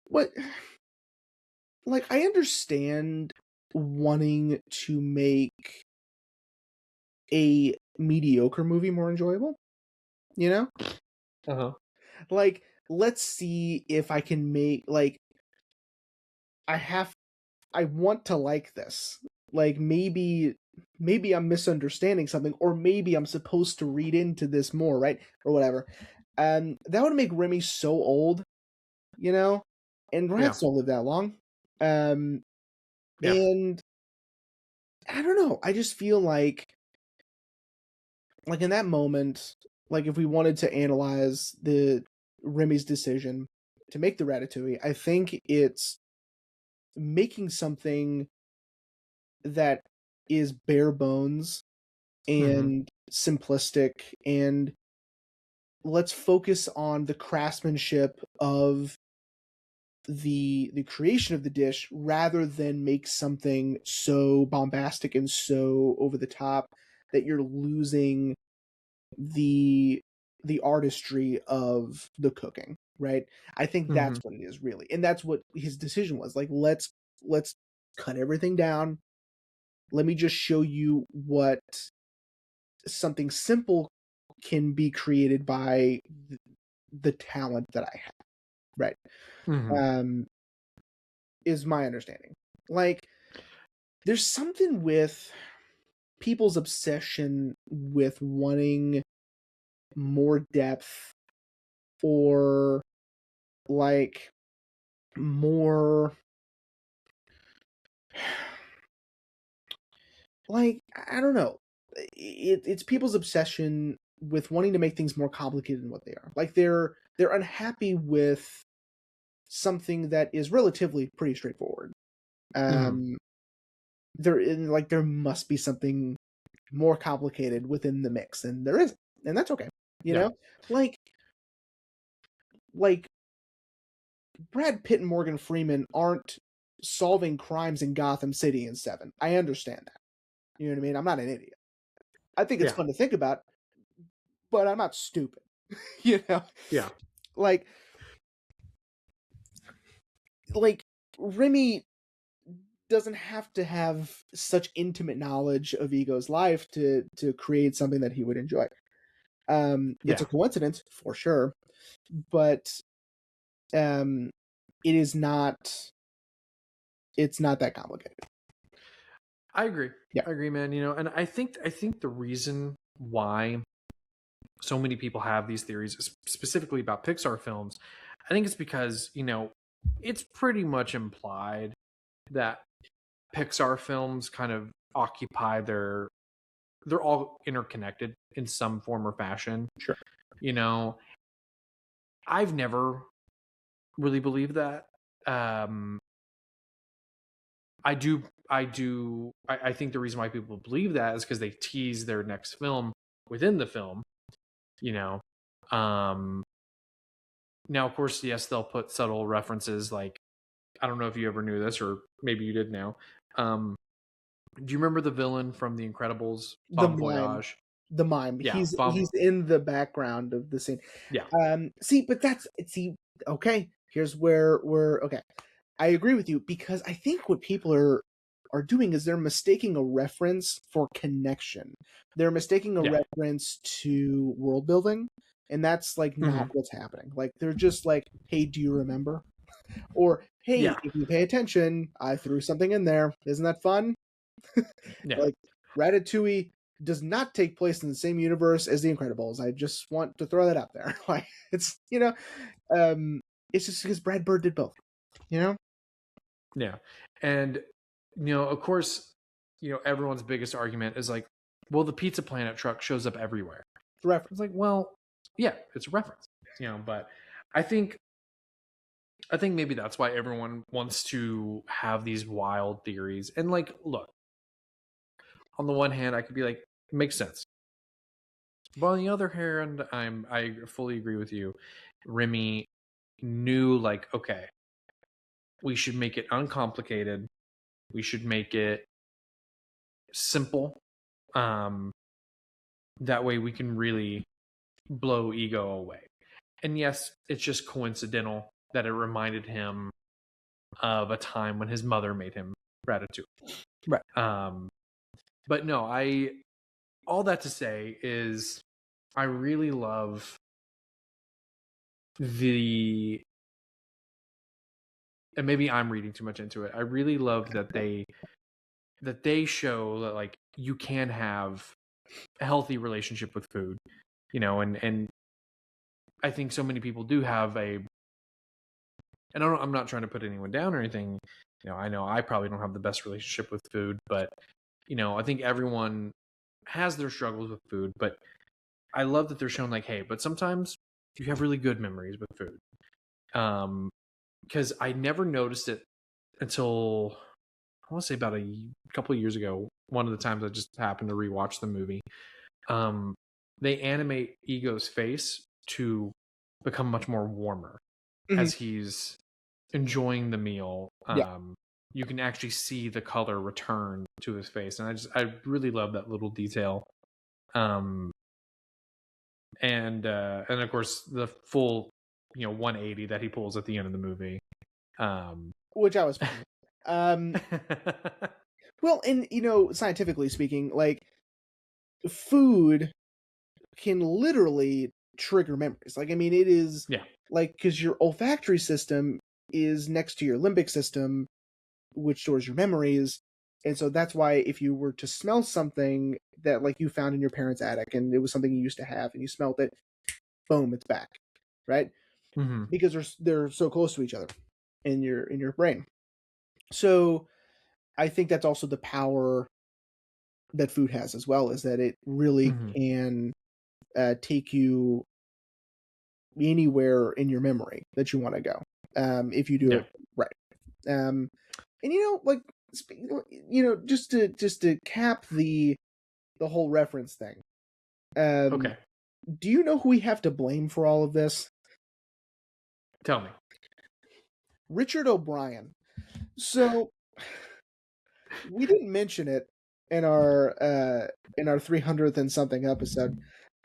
what like I understand wanting to make a mediocre movie more enjoyable. You know? Uh-huh. Like, let's see if I can make like I want to like this. Like maybe I'm misunderstanding something, or maybe I'm supposed to read into this more, right? Or whatever. That would make Remy so old, you know? And rats don't live that long. And I don't know. I just feel like in that moment, like if we wanted to analyze the Remy's decision to make the ratatouille, I think it's making something that is bare bones and simplistic, and let's focus on the craftsmanship of the creation of the dish rather than make something so bombastic and so over the top that you're losing the artistry of the cooking, right? I think that's what it is really. And that's what his decision was. Like let's cut everything down. Let me just show you what something simple can be created by the talent that I have, right? Is my understanding. Like, there's something with people's obsession with wanting more depth or like more like I don't know. It's people's obsession with wanting to make things more complicated than what they are. Like they're unhappy with something that is relatively pretty straightforward. There must be something more complicated within the mix, and there isn't, and that's okay. You know, like Brad Pitt and Morgan Freeman aren't solving crimes in Gotham City in 7. I understand that. You know what I mean? I'm not an idiot. I think it's fun to think about, but I'm not stupid. You know? Yeah. Like Remy doesn't have to have such intimate knowledge of Ego's life to create something that he would enjoy. It's a coincidence for sure, but it is not. It's not that complicated. I agree. Yeah, I agree, man. You know, and I think the reason why so many people have these theories, specifically about Pixar films, I think it's because it's pretty much implied that Pixar films kind of occupy they're all interconnected in some form or fashion. Sure. I've never really believed that. I think the reason why people believe that is because they tease their next film within the film. Now of course, yes, they'll put subtle references like I don't know if you ever knew this, or maybe you did now. Do you remember the villain from The Incredibles, The Bon mime. Voyage? The mime. Yeah, He's in the background of the scene. yeah. See, but okay. Here's where we're okay. I agree with you because I think what people are doing is they're mistaking a reference for connection. They're mistaking a reference to world building, and that's like not what's happening. Like they're just like, "Hey, do you remember?" Or, "Hey, Yeah. if you pay attention, I threw something in there. Isn't that fun?" Yeah. Like Ratatouille does not take place in the same universe as The Incredibles. I just want to throw that out there. Like it's it's just because Brad Bird did both. You know? Yeah. And of course, everyone's biggest argument is like, well, the Pizza Planet truck shows up everywhere. The reference. It's like, well, yeah, it's a reference. But I think maybe that's why everyone wants to have these wild theories. And like, look, on the one hand, I could be like, it makes sense. But on the other hand, I fully agree with you. Remy knew, like, okay, we should make it uncomplicated. We should make it simple. That way we can really blow ego away. And yes, it's just coincidental that it reminded him of a time when his mother made him Ratatouille. Right. But no, all that to say is I really love and maybe I'm reading too much into it. I really love that they show that like you can have a healthy relationship with food, and I think so many people do have and I'm not trying to put anyone down or anything. I know I probably don't have the best relationship with food, but I think everyone has their struggles with food, but I love that they're shown like, hey, but sometimes you have really good memories with food. Because I never noticed it until I want to say about a couple of years ago. One of the times I just happened to rewatch the movie. They animate Ego's face to become much more warmer as he's enjoying the meal. You can actually see the color return to his face, and I really love that little detail. And of course the full 180 that he pulls at the end of the movie, which I was well, and scientifically speaking, like food can literally trigger memories. Like I mean it is like because your olfactory system is next to your limbic system, which stores your memories. And so that's why if you were to smell something that like you found in your parents' attic and it was something you used to have and you smelled it, boom, it's back, right? Because they're so close to each other in your brain. So I think that's also the power that food has as well, is that it really can take you anywhere in your memory that you want to go, if you do it right. And like just to cap the whole reference thing. Okay. Do you know who we have to blame for all of this? Tell me. Richard O'Brien. So we didn't mention it in our 300th and something episode.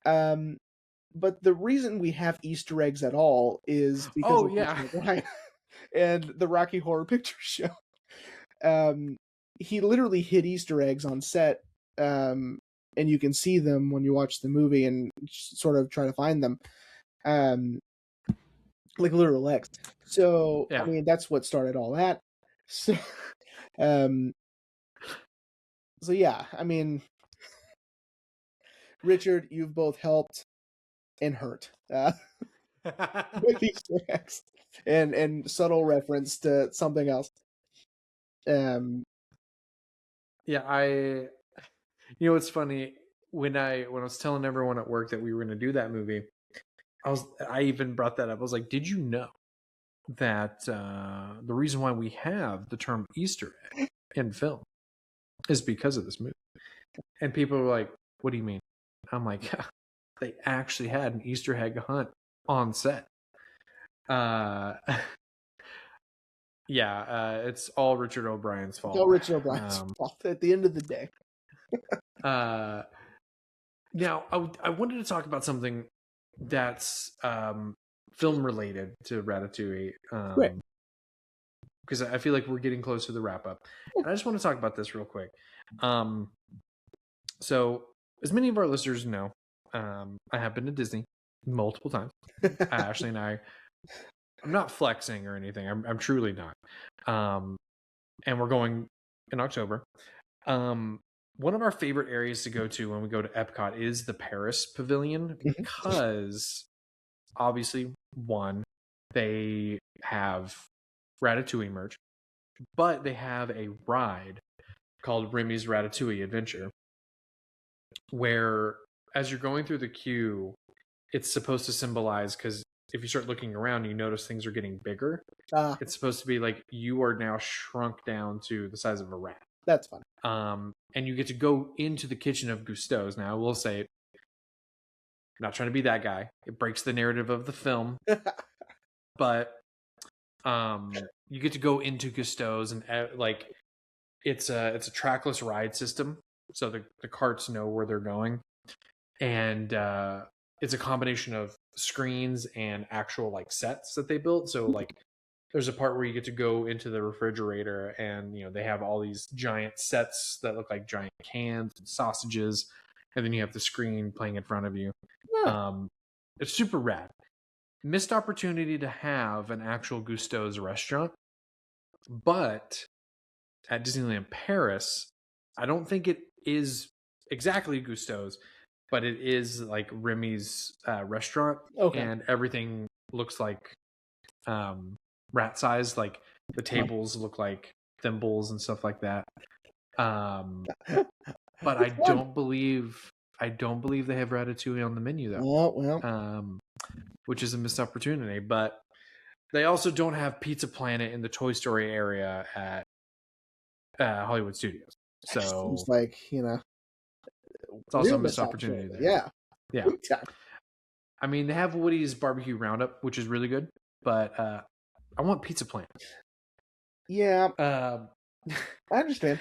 But the reason we have Easter eggs at all is because of Richard O'Brien and the Rocky Horror Picture Show. He literally hid Easter eggs on set, and you can see them when you watch the movie and sort of try to find them, like literal eggs. So I mean, that's what started all that. So, so yeah, I mean, Richard, you've both helped and hurt with Easter eggs and subtle reference to something else. It's funny when I was telling everyone at work that we were going to do that movie, I even brought that up. I was like, did you know that the reason why we have the term Easter egg in film is because of this movie? And people were like, what do you mean? I'm like, they actually had an Easter egg hunt on set. Yeah, it's all Richard O'Brien's It's all fault. Richard O'Brien's fault at the end of the day. Now, I wanted to talk about something that's film related to Ratatouille, Right. because I feel like we're getting close to the wrap up, and I just want to talk about this real quick. So, as many of our listeners know, I have been to Disney multiple times. Ashley and I'm not flexing or anything. I'm truly not. And we're going in October. One of our favorite areas to go to when we go to Epcot is the Paris Pavilion because obviously, one, they have Ratatouille merch, but they have a ride called Remy's Ratatouille Adventure where as you're going through the queue, it's supposed to symbolize, because if you start looking around, you notice things are getting bigger. It's supposed to be like you are now shrunk down to the size of a rat. That's fun. And you get to go into the kitchen of Gusteau's. Now, I will say, I'm not trying to be that guy. It breaks the narrative of the film. But you get to go into Gusteau's, and like it's a trackless ride system, so the carts know where they're going, and it's a combination of screens and actual like sets that they built. So like there's a part where you get to go into the refrigerator, and they have all these giant sets that look like giant cans and sausages, and then you have the screen playing in front of you. It's super rad. Missed opportunity to have an actual Gusteau's restaurant, but at Disneyland Paris, I don't think it is exactly Gusteau's, but it is like Remy's restaurant, and everything looks like rat size. Like the tables look like thimbles and stuff like that. But I don't believe they have Ratatouille on the menu though. Which is a missed opportunity. But they also don't have Pizza Planet in the Toy Story area at Hollywood Studios. So seems like it's also a missed opportunity there. Yeah. I mean, they have Woody's Barbecue Roundup, which is really good, but I want Pizza Planet. Yeah, I understand.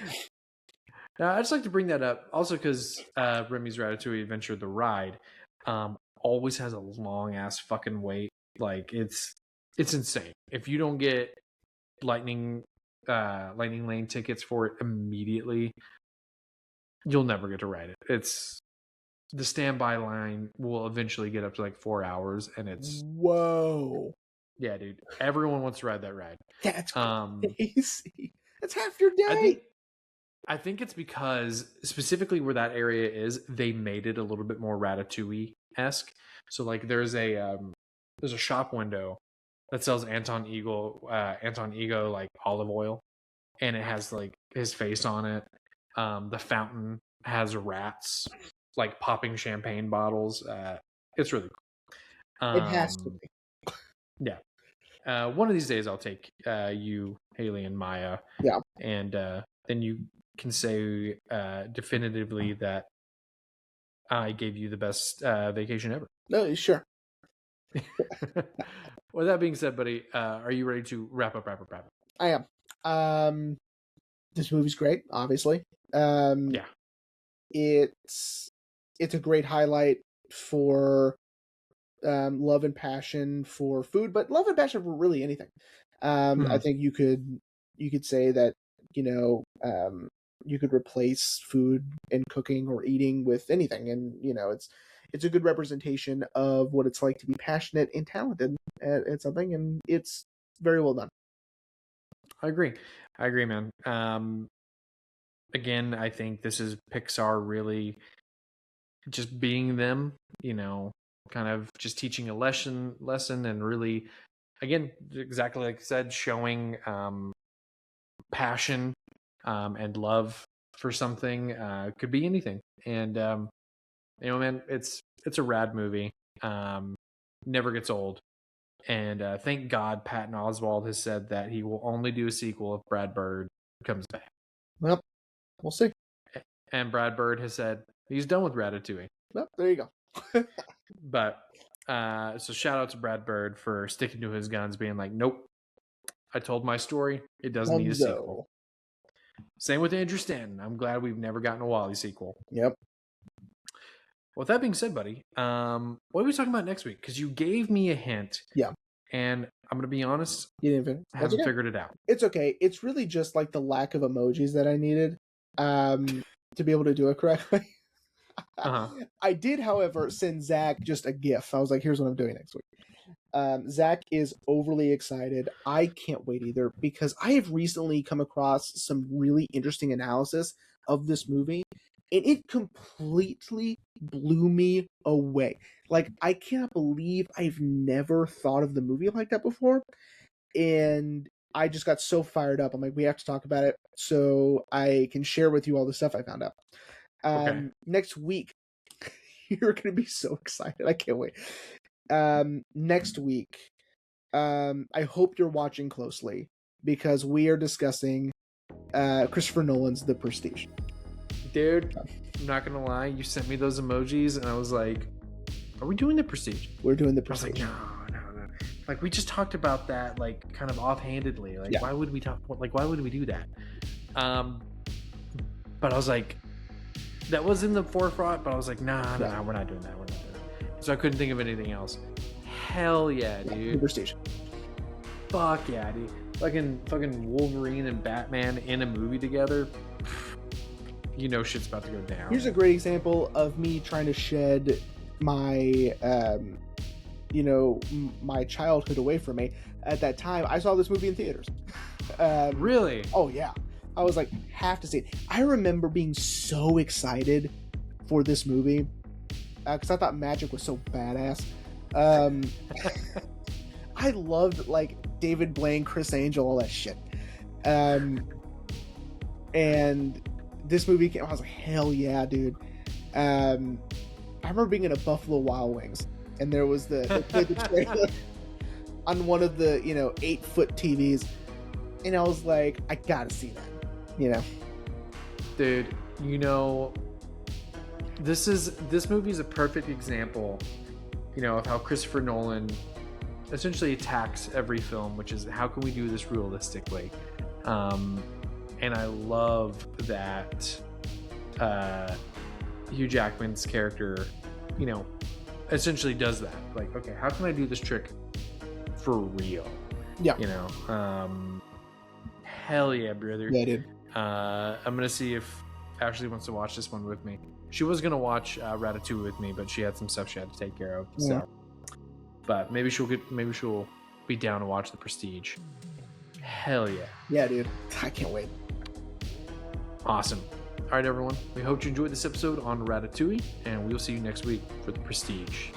Now, I'd just like to bring that up also because Remy's Ratatouille Adventure, the ride, always has a long ass fucking wait. Like it's insane. If you don't get Lightning Lane tickets for it immediately, you'll never get to ride it. It's the standby line will eventually get up to like 4 hours, and it's whoa. Yeah, dude. Everyone wants to ride that ride. That's crazy. That's half your day. I think it's because specifically where that area is, they made it a little bit more Ratatouille-esque. So like there's a shop window that sells Anton Ego like olive oil, and it has like his face on it. The fountain has rats like popping champagne bottles. It's really cool. It has to be. Yeah. One of these days I'll take you, Haley, and Maya. Yeah. And then you can say definitively that I gave you the best vacation ever. No, sure. With that being said, buddy, are you ready to wrap up? I am. This movie's great, obviously. Yeah. It's a great highlight for love and passion for food, but love and passion for really anything. I think you could say that you could replace food and cooking or eating with anything, and it's a good representation of what it's like to be passionate and talented at something, and it's very well done. I agree, man. Again, I think this is Pixar really just being them, kind of just teaching a lesson and really, again, exactly like I said, showing passion and love for something. Could be anything. And man, it's a rad movie. Never gets old. And thank God Patton Oswalt has said that he will only do a sequel if Brad Bird comes back. Well, we'll see. And Brad Bird has said he's done with Ratatouille. Well, there you go. But so shout out to Brad Bird for sticking to his guns, being like, nope, I told my story. It doesn't need a sequel. Same with Andrew Stanton. I'm glad we've never gotten a Wall-E sequel. Yep. Well, with that being said, buddy, what are we talking about next week? Because you gave me a hint. Yeah. And I'm going to be honest, I haven't figured it out. It's okay. It's really just like the lack of emojis that I needed to be able to do it correctly. I did, however, send Zach just a GIF. I was like, here's what I'm doing next week. Zach is overly excited. I can't wait either, because I have recently come across some really interesting analysis of this movie, and it completely blew me away. Like, I cannot believe I've never thought of the movie like that before. And I just got so fired up. I'm like, we have to talk about it so I can share with you all the stuff I found out. Next week, you're going to be so excited. I can't wait. Next week, I hope you're watching closely, because we are discussing Christopher Nolan's The Prestige. Dude, I'm not gonna lie, you sent me those emojis and I was like, are we doing The Prestige? We're doing The Prestige. I was like, no. Like, we just talked about that, like, kind of offhandedly. Like, why would we do that? But I was like, that was in the forefront, but I was like, nah, we're not doing that. So I couldn't think of anything else. Hell yeah, dude. The Prestige. Fuck yeah, dude. Fucking Wolverine and Batman in a movie together. You know shit's about to go down. Here's a great example of me trying to shed my, my childhood away from me. At that time, I saw this movie in theaters. Really? Oh, yeah. I was like, have to see it. I remember being so excited for this movie, because I thought magic was so badass. I loved, like, David Blaine, Chris Angel, all that shit. And this movie came, I was like, hell yeah, dude. I remember being in a Buffalo Wild Wings, and there was the trailer on one of the 8-foot TVs, and I was like, I gotta see that, Dude, this movie is a perfect example, of how Christopher Nolan essentially attacks every film, which is, how can we do this realistically? And I love that Hugh Jackman's character, essentially does that. Like, okay, how can I do this trick for real? Yeah. Hell yeah, brother. Yeah, dude. I'm gonna see if Ashley wants to watch this one with me. She was gonna watch Ratatouille with me, but she had some stuff she had to take care of. Yeah. So, but maybe she'll be down to watch The Prestige. Hell yeah. Yeah, dude. I can't wait. Awesome. All right, everyone. We hope you enjoyed this episode on Ratatouille, and we'll see you next week for The Prestige.